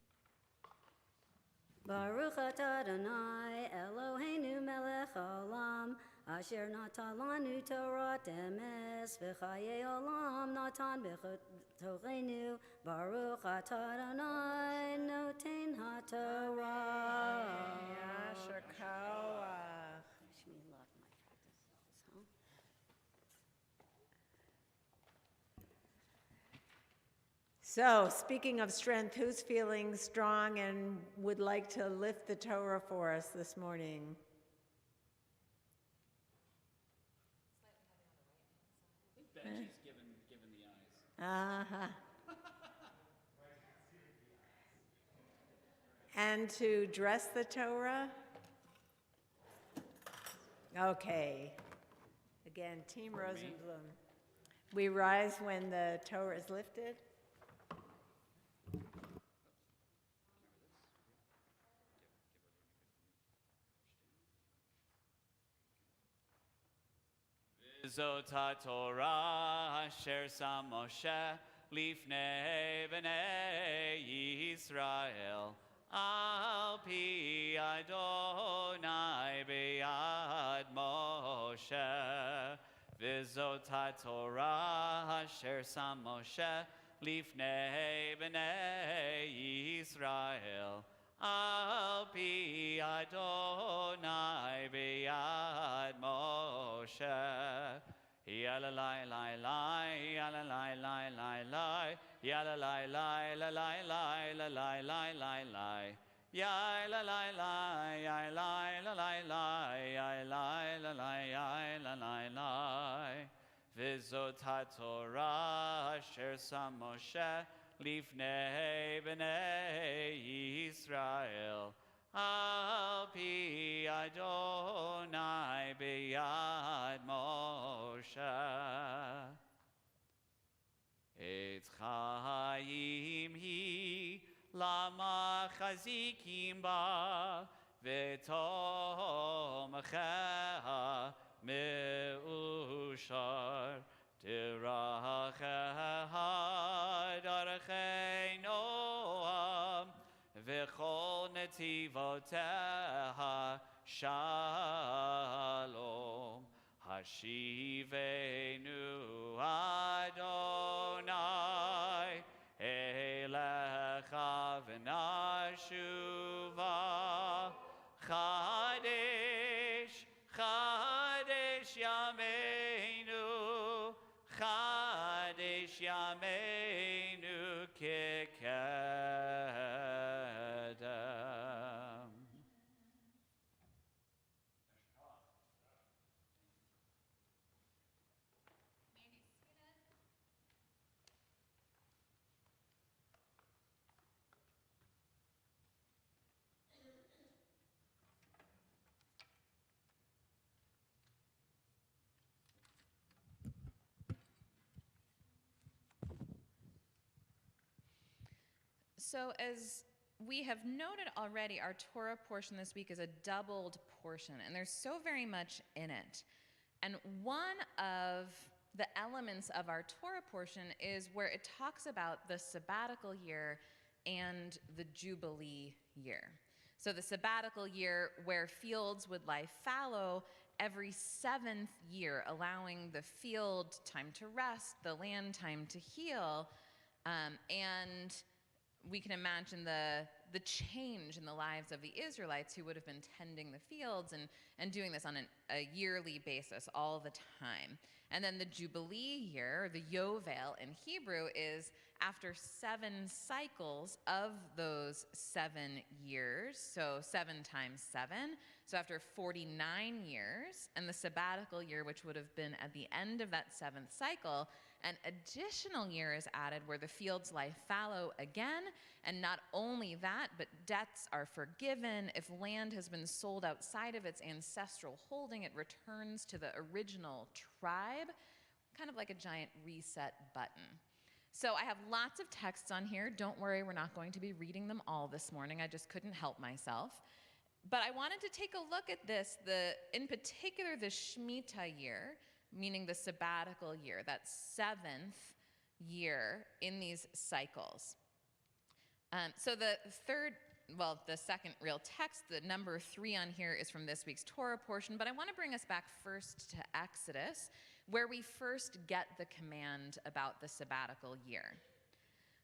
Speaker 9: Baruch atah Adonai Eloheinu melech haolam asher natan lanu Torat emes v'chayei olam natan b'chatochenu Baruch atah Adonai noten ha'torah.
Speaker 3: Yasher koach.
Speaker 9: Wish me luck, my practices, huh?
Speaker 3: So, speaking of strength, who's feeling strong and would like to lift the Torah for us this morning?
Speaker 10: Benji's given the eyes.
Speaker 3: Uh-huh. And to dress the Torah? Okay. Again, Team Rosenblum. We rise when the Torah is lifted.
Speaker 2: Zot HaTorah asher sam Moshe lifnei bnei Yisrael al pi Adonai b'yad Moshe. V'zot HaTorah asher sam Moshe lifnei bnei Yisrael al pi Adonai b'yad Moshe. Yalla lai lai lai, yalla lai lai lai lai, yalla lai lai la lai lai la lai lai lai lai. Yalla lai lai, yalla lai la lai lai, yalla lai la lai, yalla lai lai. V'zot HaTorah asher sam Moshe לפני בני ישראל, על פי אדוני ביד משה. עץ חיים היא למחזיקים בה, ותומכיה מאושר. דרכיה דרכי נועם, וכל נתיבותיה שלום. השיבנו אדוני אליך ונשובה. חדש חדש ימינו, חדש ימינו כקדם.
Speaker 1: So as we have noted already, our Torah portion this week is a doubled portion, and there's so very much in it. And one of the elements of our Torah portion is where it talks about the sabbatical year and the Jubilee year. So the sabbatical year where fields would lie fallow every 7th year, allowing the field time to rest, the land time to heal, and we can imagine the change in the lives of the Israelites who would have been tending the fields and doing this on a yearly basis all the time. And then the Jubilee year, or the Yovel in Hebrew, is after 7 cycles of those 7 years, so 7 times 7. So after 49 years, and the sabbatical year, which would have been at the end of that 7th cycle, an additional year is added where the fields lie fallow again, and not only that, but debts are forgiven. If land has been sold outside of its ancestral holding, it returns to the original tribe, kind of like a giant reset button. So I have lots of texts on here. Don't worry, we're not going to be reading them all this morning. I just couldn't help myself. But I wanted to take a look at this, in particular the Shemitah year, meaning the sabbatical year, that 7th year in these cycles. So the second real text, the number 3 on here, is from this week's Torah portion, but I want to bring us back first to Exodus, where we first get the command about the sabbatical year.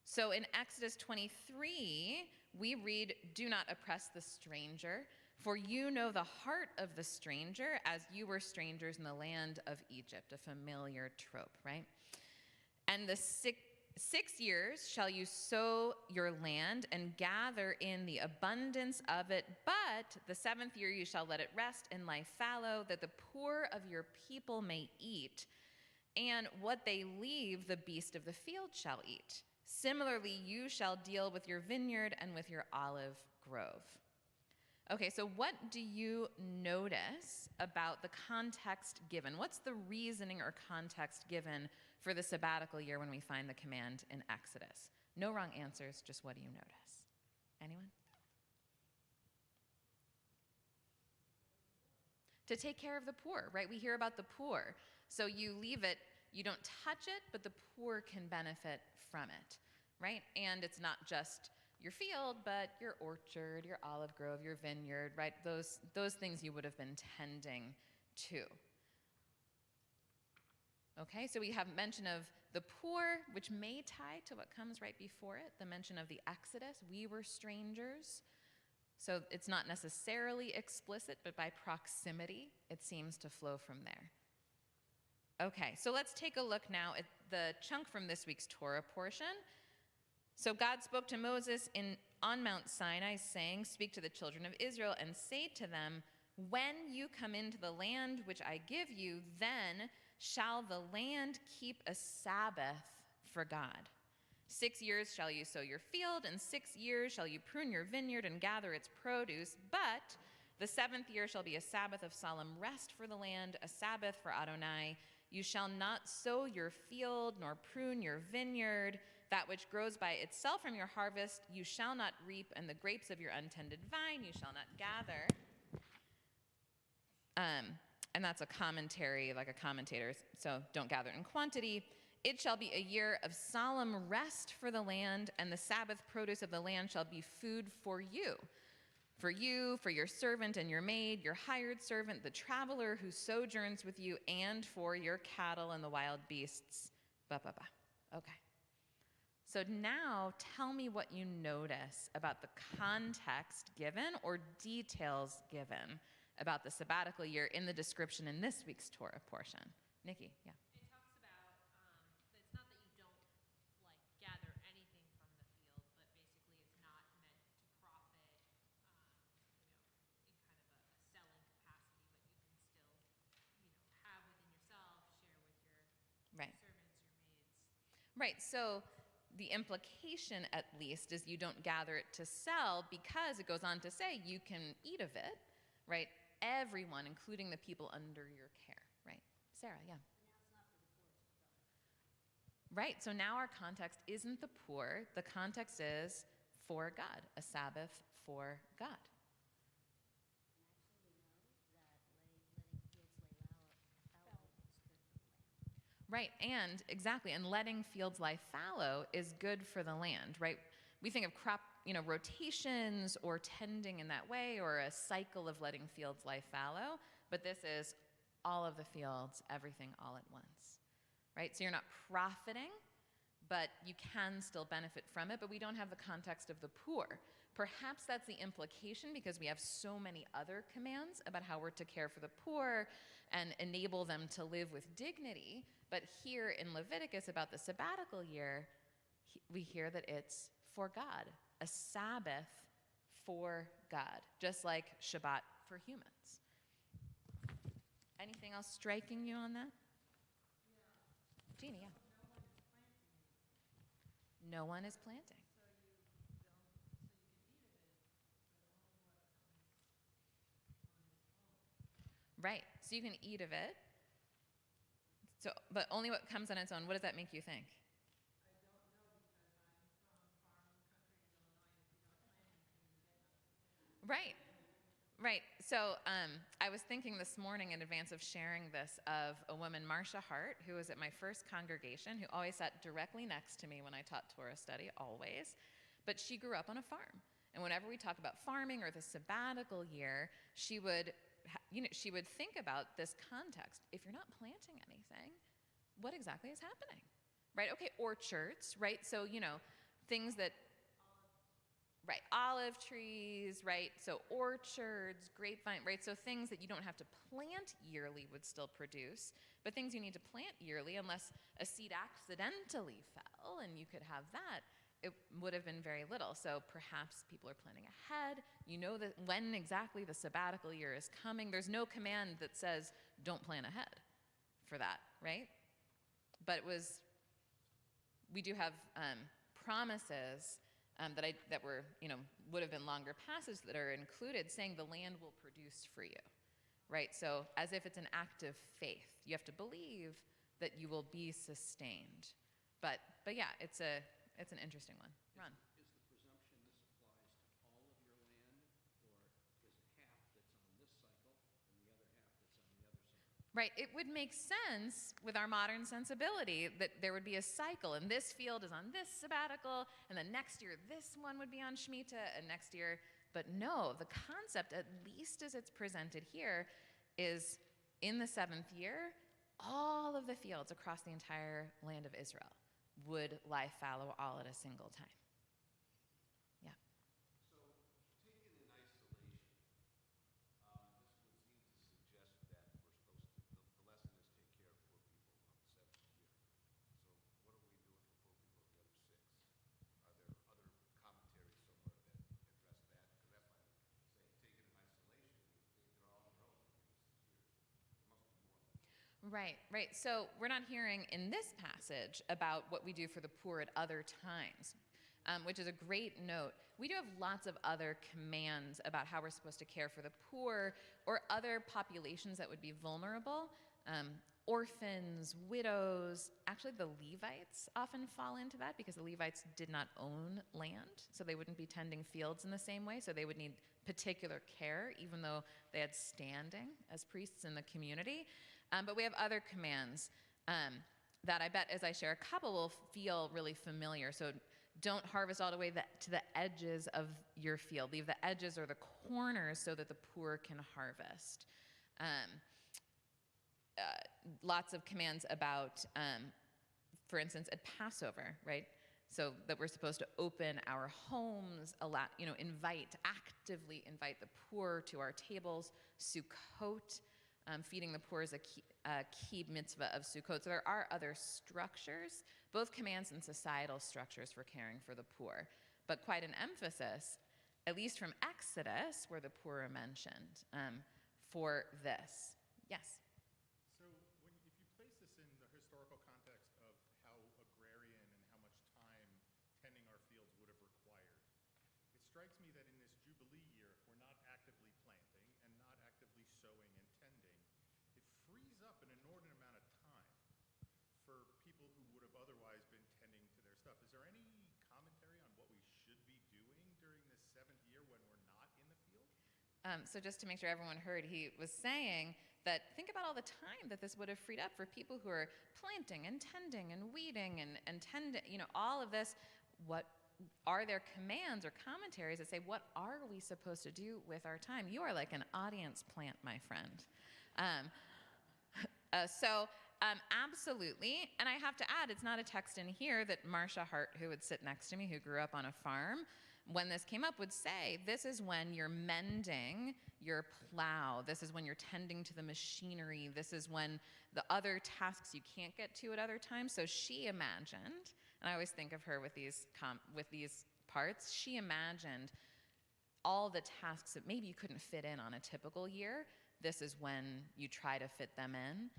Speaker 1: So in Exodus 23, we read, "Do not oppress the stranger, for you know the heart of the stranger as you were strangers in the land of Egypt," a familiar trope, right? "And the 6 years shall you sow your land and gather in the abundance of it, but the 7th year you shall let it rest and lie fallow, that the poor of your people may eat, and what they leave the beast of the field shall eat. Similarly, you shall deal with your vineyard and with your olive grove." Okay, so what do you notice about the context given? What's the reasoning or context given for the sabbatical year when we find the command in Exodus? No wrong answers, just what do you notice? Anyone? To take care of the poor, right? We hear about the poor. So you leave it, you don't touch it, but the poor can benefit from it, right? And it's not just your field, but your orchard, your olive grove, your vineyard, right? Those things you would have been tending to. Okay, so we have mention of the poor, which may tie to what comes right before it, the mention of the Exodus. We were strangers. So it's not necessarily explicit, but by proximity, it seems to flow from there. Okay, so let's take a look now at the chunk from this week's Torah portion. So God spoke to Moses on Mount Sinai, saying, "Speak to the children of Israel and say to them, when you come into the land which I give you, then shall the land keep a Sabbath for God. 6 years shall you sow your field, and 6 years shall you prune your vineyard and gather its produce. But the 7th year shall be a Sabbath of solemn rest for the land, a Sabbath for Adonai. You shall not sow your field, nor prune your vineyard. That which grows by itself from your harvest you shall not reap, and the grapes of your untended vine you shall not gather. And that's a commentary, like a commentator, so don't gather in quantity. It shall be a year of solemn rest for the land, and the Sabbath produce of the land shall be food for you, for your servant and your maid, your hired servant, the traveler who sojourns with you, and for your cattle and the wild beasts. Okay. So now tell me what you notice about the context given or details given about the sabbatical year in the description in this week's Torah portion. Nikki, yeah.
Speaker 11: It talks about that it's not that you don't like gather anything from the field, but basically it's not meant to profit, in kind of a selling capacity, but you can still, have within yourself, share with your
Speaker 1: Right.
Speaker 11: servants, your maids.
Speaker 1: Right, so the implication at least is you don't gather it to sell, because it goes on to say you can eat of it, right? Everyone, including the people under your care, right? Sarah, yeah. Right, so now our context isn't the poor, the context is for God, a Sabbath for God. Right, and exactly, and letting fields lie fallow is good for the land, right? We think of crop, rotations or tending in that way, or a cycle of letting fields lie fallow, but this is all of the fields, everything all at once, right? So you're not profiting, but you can still benefit from it, but we don't have the context of the poor. Perhaps that's the implication, because we have so many other commands about how we're to care for the poor and enable them to live with dignity. But here in Leviticus about the sabbatical year, we hear that it's for God, a Sabbath for God, just like Shabbat for humans. Anything else striking you on that? Jeannie, yeah. No one is planting. Right, so you can eat of it. So, but only what comes on its own. What does that make you think? Right, right. So I was thinking this morning in advance of sharing this of a woman, Marcia Hart, who was at my first congregation, who always sat directly next to me when I taught Torah study, always. But she grew up on a farm. And whenever we talk about farming or the sabbatical year, she would think about this context. If you're not planting anything, what exactly is happening? Right, okay, orchards, right? So, things that, right, olive trees, right? So orchards, grapevine, right? So things that you don't have to plant yearly would still produce, but things you need to plant yearly, unless a seed accidentally fell and you could have that, it would have been very little. So perhaps people are planning ahead. You know that when exactly the sabbatical year is coming. There's no command that says don't plan ahead for that, right? But we do have promises that were, would have been longer passages that are included, saying the land will produce for you, right? So as if it's an act of faith. You have to believe that you will be sustained. But yeah, it's an interesting one. Ron.
Speaker 8: Is the presumption this applies to all of your land, or is it half that's on this cycle and the other half that's on the other cycle?
Speaker 1: Right, it would make sense with our modern sensibility that there would be a cycle, and this field is on this sabbatical, and then next year this one would be on Shemitah, and next year, but no, the concept, at least as it's presented here, is in the 7th year, all of the fields across the entire land of Israel would lie fallow all at a single time. Yeah.
Speaker 5: So, taken in isolation, this would seem to suggest that we're supposed to, the lesson is take care of poor people on the 7th year. So, what are we doing for poor people in the other 6? Are there other commentaries somewhere that address that? Because that's why I'm saying, taken in isolation, they're all on their own in the 6 years. There must be more than that.
Speaker 1: Right, right. So we're not hearing in this passage about what we do for the poor at other times, which is a great note. We do have lots of other commands about how we're supposed to care for the poor or other populations that would be vulnerable. Orphans, widows, actually the Levites often fall into that because the Levites did not own land, so they wouldn't be tending fields in the same way, so they would need particular care, even though they had standing as priests in the community. But we have other commands that I bet as I share a couple will feel really familiar. So don't harvest all the way to the edges of your field. Leave the edges or the corners so that the poor can harvest. Lots of commands about, for instance, at Passover, right? So that we're supposed to open our homes, actively invite the poor to our tables. Sukkot, feeding the poor is a key mitzvah of Sukkot. So there are other structures, both commands and societal structures for caring for the poor. But quite an emphasis, at least from Exodus, where the poor are mentioned, for this. Yes?
Speaker 5: So if you place this in the historical context of how agrarian and how much time tending our fields would have required, it strikes me that in this Jubilee year, if we're not actively planting and not actively sowing and tending, it frees up an inordinate amount of time for people who would have otherwise been tending to their stuff. Is there any commentary on what we should be doing during this 7th year when we're not in the field?
Speaker 1: So just to make sure everyone heard, he was saying that think about all the time that this would have freed up for people who are planting and tending and weeding and tending, all of this. What are there commands or commentaries that say, what are we supposed to do with our time? You are like an audience plant, my friend. Absolutely. And I have to add, it's not a text in here that Marcia Hart, who would sit next to me, who grew up on a farm, when this came up would say, this is when you're mending your plow. This is when you're tending to the machinery. This is when the other tasks you can't get to at other times. So she imagined, and I always think of her with these parts, she imagined all the tasks that maybe you couldn't fit in on a typical year. This is when you try to fit them in.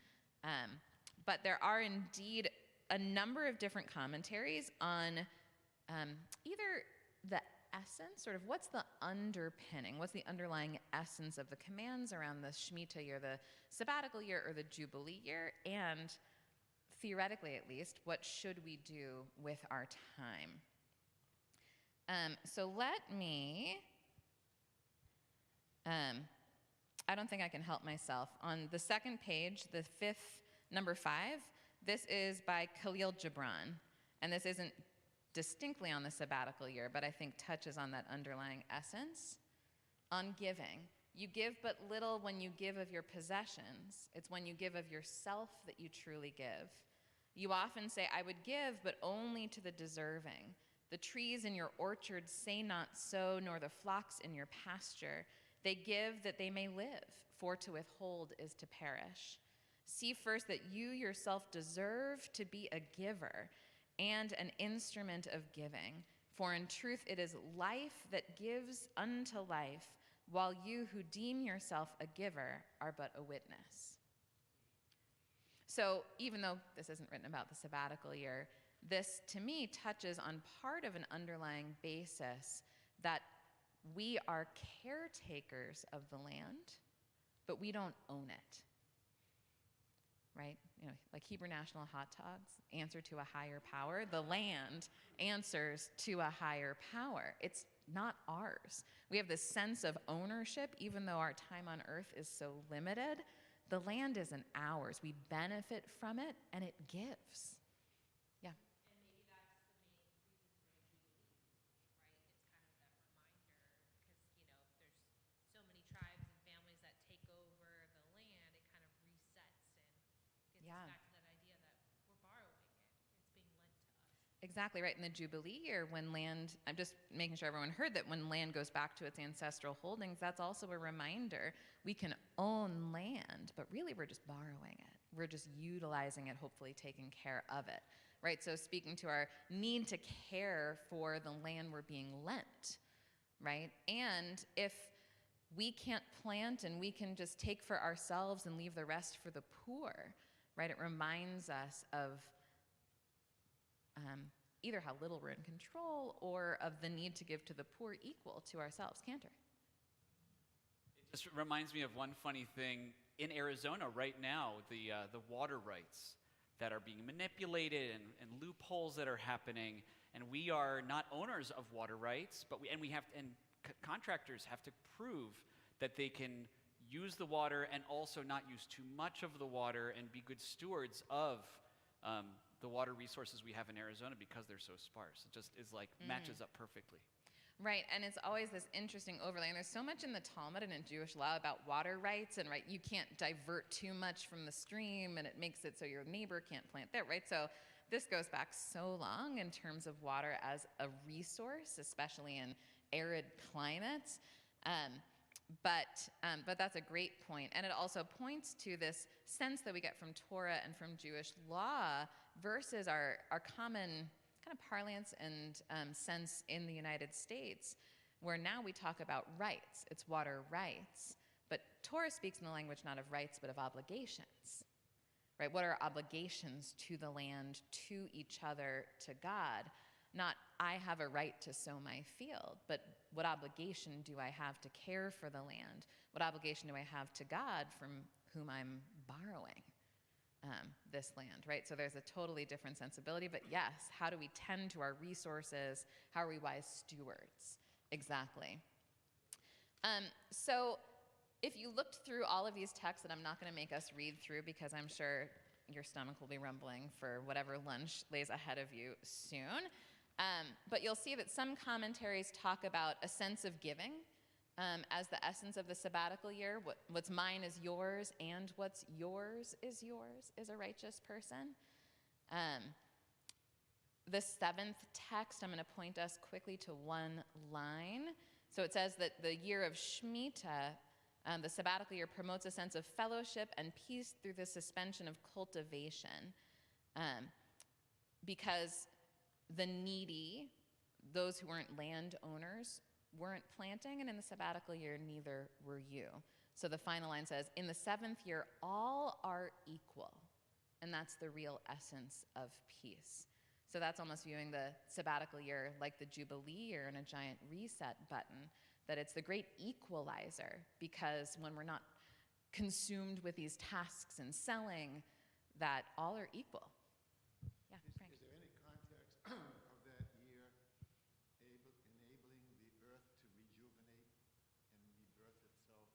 Speaker 1: But there are indeed a number of different commentaries on either the essence, sort of what's the underpinning, what's the underlying essence of the commands around the Shemitah year, the sabbatical year, or the Jubilee year, and theoretically at least, what should we do with our time? So let me, I don't think I can help myself. On the second page, the number 5, this is by Khalil Gibran, and this isn't distinctly on the sabbatical year, but I think touches on that underlying essence. On giving, you give but little when you give of your possessions. It's when you give of yourself that you truly give. You often say, I would give, but only to the deserving. The trees in your orchard say not so, nor the flocks in your pasture. They give that they may live, for to withhold is to perish. See first that you yourself deserve to be a giver and an instrument of giving. For in truth it is life that gives unto life, while you who deem yourself a giver are but a witness. So even though this isn't written about the sabbatical year, this to me touches on part of an underlying basis that we are caretakers of the land, but we don't own it. Right? Like Hebrew National hot dogs answer to a higher power. The land answers to a higher power. It's not ours. We have this sense of ownership, even though our time on earth is so limited. The land isn't ours. We benefit from it, and it gives. Yeah.
Speaker 11: And maybe that's the main reason for the Jubilee, right? It's kind of that reminder, because, there's so many tribes and families that take over the land, it kind of resets and gets us back to that idea that we're borrowing it. It's being lent to us.
Speaker 1: Exactly right. In the Jubilee year, when land, I'm just making sure everyone heard that when land goes back to its ancestral holdings, that's also a reminder we can own land, but really we're just borrowing it. We're just utilizing it, hopefully taking care of it, right? So speaking to our need to care for the land we're being lent, right? And if we can't plant and we can just take for ourselves and leave the rest for the poor, right? It reminds us of either how little we're in control or of the need to give to the poor equal to ourselves. Cantor.
Speaker 2: It just reminds me of one funny thing in Arizona right now, the water rights that are being manipulated and loopholes that are happening, and we are not owners of water rights, but contractors have to prove that they can use the water and also not use too much of the water and be good stewards of the water resources we have in Arizona because they're so sparse. It just is like matches up perfectly.
Speaker 1: Right, and it's always this interesting overlay, and there's so much in the Talmud and in Jewish law about water rights, and right, you can't divert too much from the stream, and it makes it so your neighbor can't plant there, right? So this goes back so long in terms of water as a resource, especially in arid climates. But that's a great point, and it also points to this sense that we get from Torah and from Jewish law versus our common kind of parlance and sense in the United States, where now we talk about rights. It's water rights, but Torah speaks in the language not of rights but of obligations, right? What are obligations to the land, to each other, to God? Not, I have a right to sow my field, but what obligation do I have to care for the land? What obligation do I have to God from whom I'm borrowing this land, right? So there's a totally different sensibility, but yes, how do we tend to our resources? How are we wise stewards? Exactly. So if you looked through all of these texts that I'm not going to make us read through because I'm sure your stomach will be rumbling for whatever lunch lays ahead of you soon, but you'll see that some commentaries talk about a sense of giving as the essence of the sabbatical year. What's mine is yours, and what's yours is a righteous person. The seventh text, I'm going to point us quickly to one line. So it says that the year of Shemitah, the sabbatical year, promotes a sense of fellowship and peace through the suspension of cultivation. Because the needy, those who weren't landowners, weren't planting, and in the sabbatical year, neither were you. So the final line says, in the seventh year, all are equal. And that's the real essence of peace. So that's almost viewing the sabbatical year like the Jubilee year and a giant reset button, that it's the great equalizer, because when we're not consumed with these tasks and selling, that all are equal. Yeah, Frank.
Speaker 5: Is there any context of that year enabling the earth to rejuvenate and rebirth itself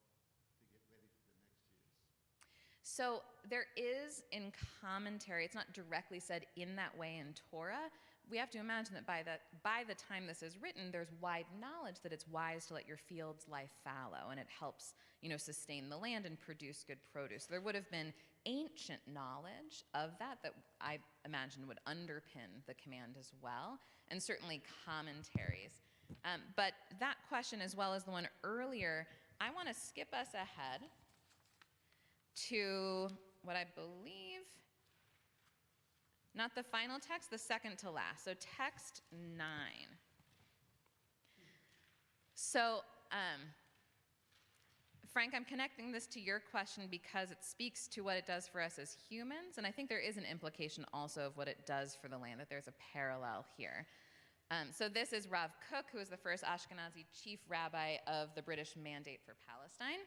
Speaker 5: to get ready for the next years?
Speaker 1: So there is in commentary, it's not directly said in that way in Torah. We have to imagine that by the time this is written, there's wide knowledge that it's wise to let your fields lie fallow, and it helps, sustain the land and produce good produce. There would have been ancient knowledge of that I imagine would underpin the command as well, and certainly commentaries. But that question, as well as the one earlier, I want to skip us ahead to what I believe, not the final text, the second to last. So text 9. So, Frank, I'm connecting this to your question because it speaks to what it does for us as humans, and I think there is an implication also of what it does for the land, that there's a parallel here. So this is Rav Kook, who is the first Ashkenazi chief rabbi of the British Mandate for Palestine.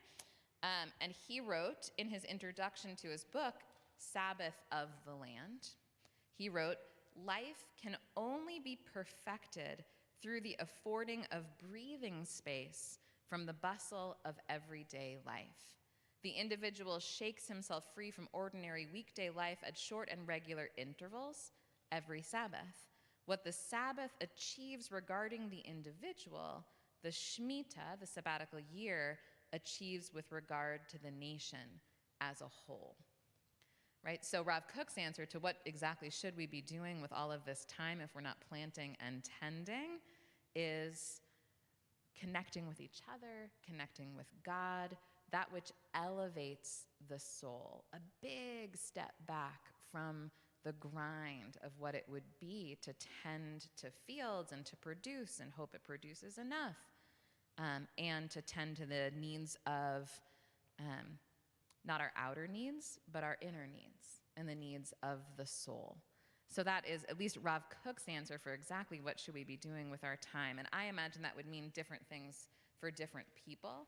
Speaker 1: And he wrote in his introduction to his book, Sabbath of the Land, he wrote, life can only be perfected through the affording of breathing space from the bustle of everyday life. The individual shakes himself free from ordinary weekday life at short and regular intervals every Sabbath. What the Sabbath achieves regarding the individual, the Shemitah, the sabbatical year, achieves with regard to the nation as a whole. Right? So Rav Kook's answer to what exactly should we be doing with all of this time if we're not planting and tending is connecting with each other, connecting with God, that which elevates the soul, a big step back from the grind of what it would be to tend to fields and to produce and hope it produces enough, and to tend to the needs of not our outer needs, but our inner needs. and the needs of the soul. So that is at least Rav Kook's answer for exactly what should we be doing with our time. And I imagine that would mean different things for different people,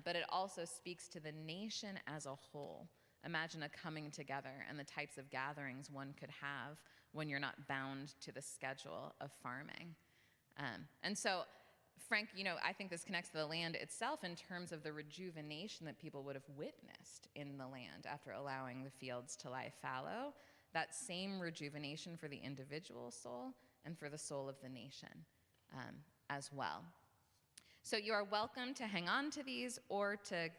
Speaker 1: but it also speaks to the nation as a whole. Imagine a coming together and the types of gatherings one could have when you're not bound to the schedule of farming. And so, Frank, I think this connects to the land itself in terms of the rejuvenation that people would have witnessed in the land after allowing the fields to lie fallow. That same rejuvenation for the individual soul and for the soul of the nation as well. So you are welcome to hang on to these or to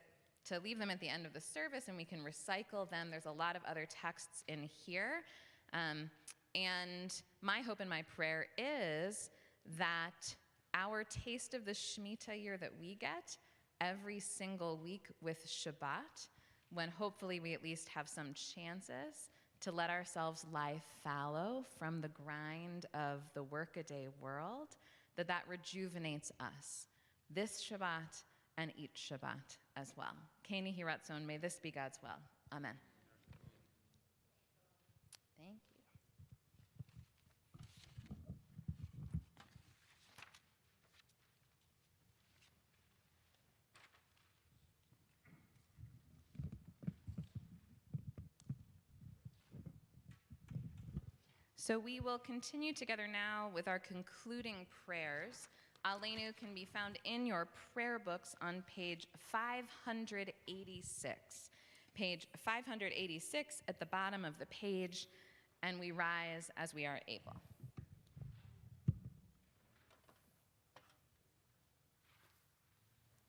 Speaker 1: leave them at the end of the service, and we can recycle them. There's a lot of other texts in here. And my hope and my prayer is that our taste of the Shemitah year that we get every single week with Shabbat, when hopefully we at least have some chances to let ourselves lie fallow from the grind of the workaday world, that rejuvenates us this Shabbat and each Shabbat as well. Keni Hiratzon, may this be God's will. Amen. Thank you. So we will continue together now with our concluding prayers. Aleinu can be found in your prayer books on page 586. Page 586 at the bottom of the page, and we rise as we are able.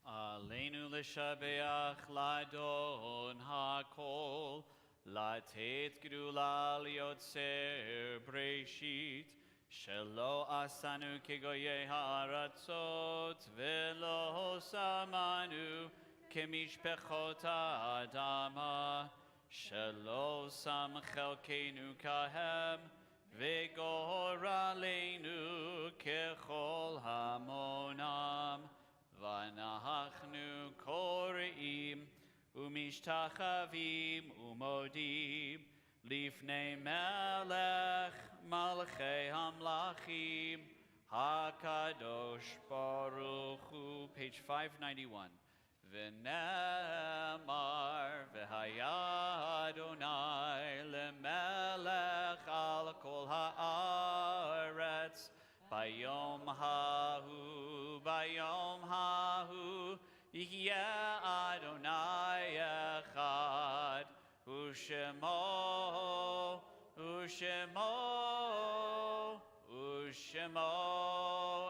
Speaker 2: Aleinu l'shabeach l'adon hakol, לתת גדולה ליוצר בראשית, שלא עשנו כגויי הארצות, ולא שמנו כמשפחות האדמה, שלא שם חלקנו כהם, וגורלנו ככל המונם, ואנחנו קוראים ומשתחווים ומודים לפני מלך מלכי המלכים הקדוש ברוך הוא. Page 591. ונאמר והיה אדוני למלך על כל הארץ ביום ההוא יהיה אדוני אחד, ושמו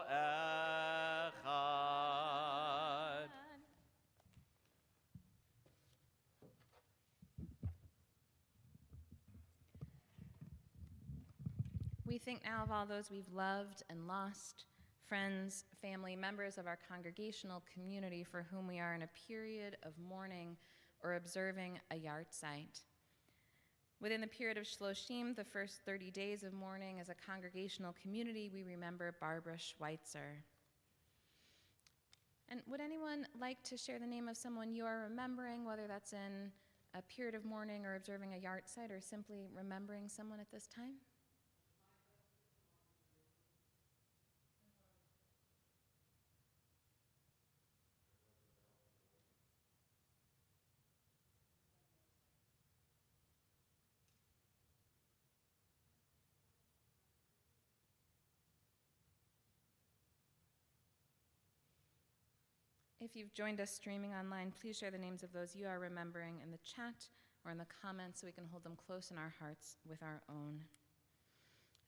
Speaker 2: אחד.
Speaker 1: We think now of all those we've loved and lost, friends, family, members of our congregational community for whom we are in a period of mourning or observing a yahrzeit. Within the period of Shloshim, the first 30 days of mourning, as a congregational community, we remember Barbara Schweitzer. And would anyone like to share the name of someone you are remembering, whether that's in a period of mourning or observing a yahrzeit or simply remembering someone at this time? If you've joined us streaming online, please share the names of those you are remembering in the chat or in the comments so we can hold them close in our hearts with our own.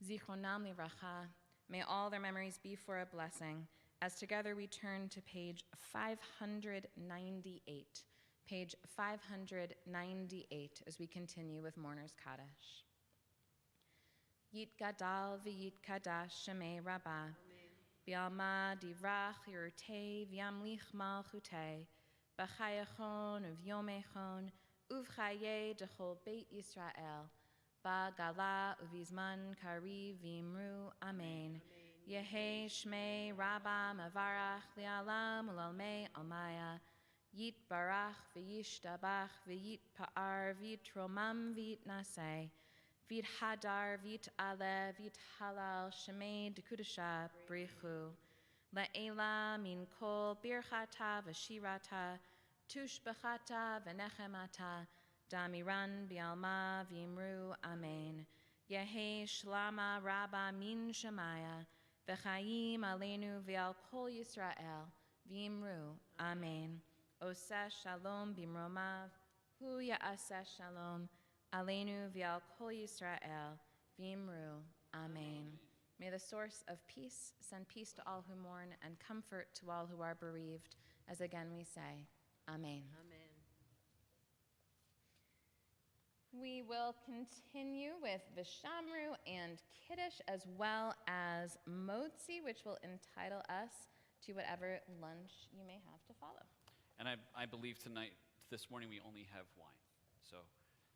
Speaker 1: Zichronam livracha, may all their memories be for a blessing, as together we turn to page 598. Page 598 as we continue with Mourner's Kaddish. Yit gadal v'yit kadash shemei rabbah. Bialma divrach yurtei v'yamlich malchutei, b'chayachon uv'yomechon, uv'chaye dechol beit Yisrael, ba'gala uv'izman kari v'imru amen. Yehe shmei rabba mavarach li'alam u'lalmei almaya, Yitbarach v'yishtabach v'yitpa'ar v'yitromam v'yitnaseh v'yithadar v'yit'aleh v'yithalal shemei dekudasha brichu le'ela min kol birchata v'shirata tushbechata v'nechemata damiran bialma v'imru amen Yehi shlama rabba min shemaya v'chaim aleinu v'al kol Yisrael v'imru amen Oseh shalom bimromav, hu ya'aseh shalom, aleinu v'al kol Yisrael, v'imru, amen. May the source of peace send peace to all who mourn and comfort to all who are bereaved, as again we say, amen.
Speaker 3: Amen.
Speaker 1: We will continue with Vishamru and Kiddush, as well as Motzi, which will entitle us to whatever lunch you may have to follow.
Speaker 2: And I believe this morning, we only have wine. So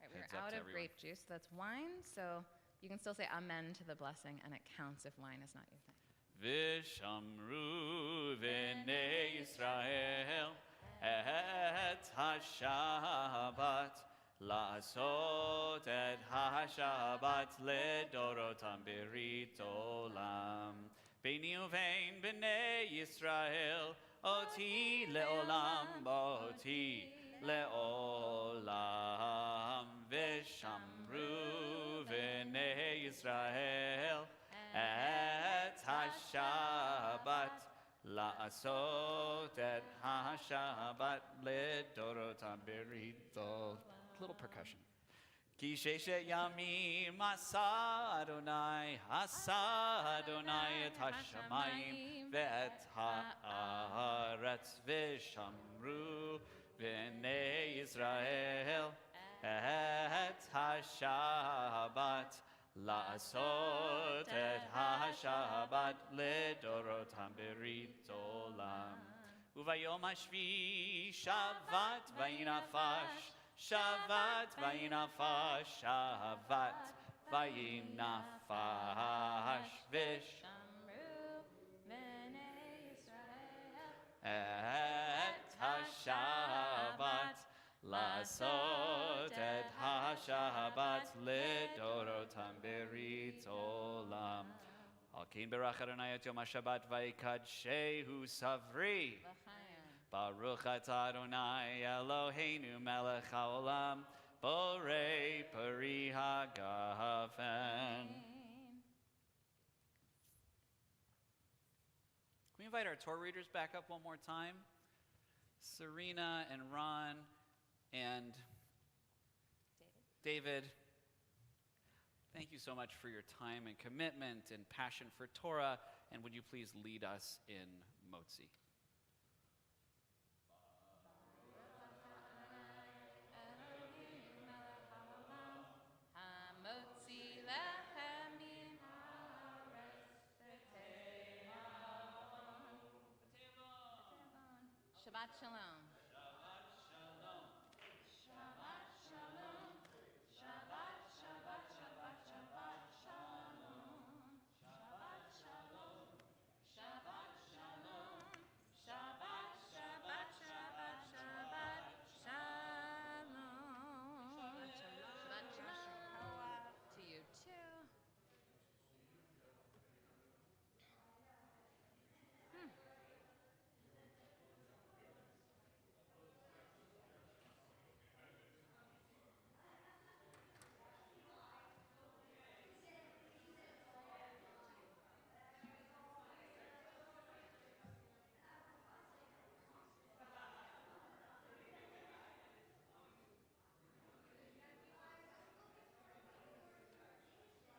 Speaker 1: Right, we're
Speaker 2: heads up
Speaker 1: out
Speaker 2: to
Speaker 1: of
Speaker 2: everyone.
Speaker 1: grape juice. That's wine, so you can still say amen to the blessing, and it counts if wine is not your thing.
Speaker 2: Vishamru v'nei Yisrael et ha-Shabbat la'asot et ha-Shabbat ledorotam berit olam Beini uvein b'nei Yisrael oti le'olam oti le'olam Vishamru v'nei Yisrael et ha-Shabbat la'asot et ha-Shabbat ledorotam berito. Little percussion. Ki sheshet yamim asa Adonai et ha-shamayim ve'et ha'aretz v'shamru v'nei Yisrael et ha-Shabbat La'asot et ha-Shabbat ledorotam berit olam. Uvayom hashvi shavat vayinafash, shavat vayinafash, shavat vayinafash
Speaker 1: Shamru v'nei Yisrael
Speaker 2: et ha-Shabbat La'asot et ha-Shabbat ledorotam berit olam. Al kein berach Adonai et yom ha-Shabbat vayikadshehu savri. Baruch atah Adonai Eloheinu melech haolam borei peri hagafen. Can we invite our Torah readers back up one more time? Serena and Ron and David, thank you so much for your time and commitment and passion for Torah, and would you please lead us in Motzi?
Speaker 1: Shabbat Shalom.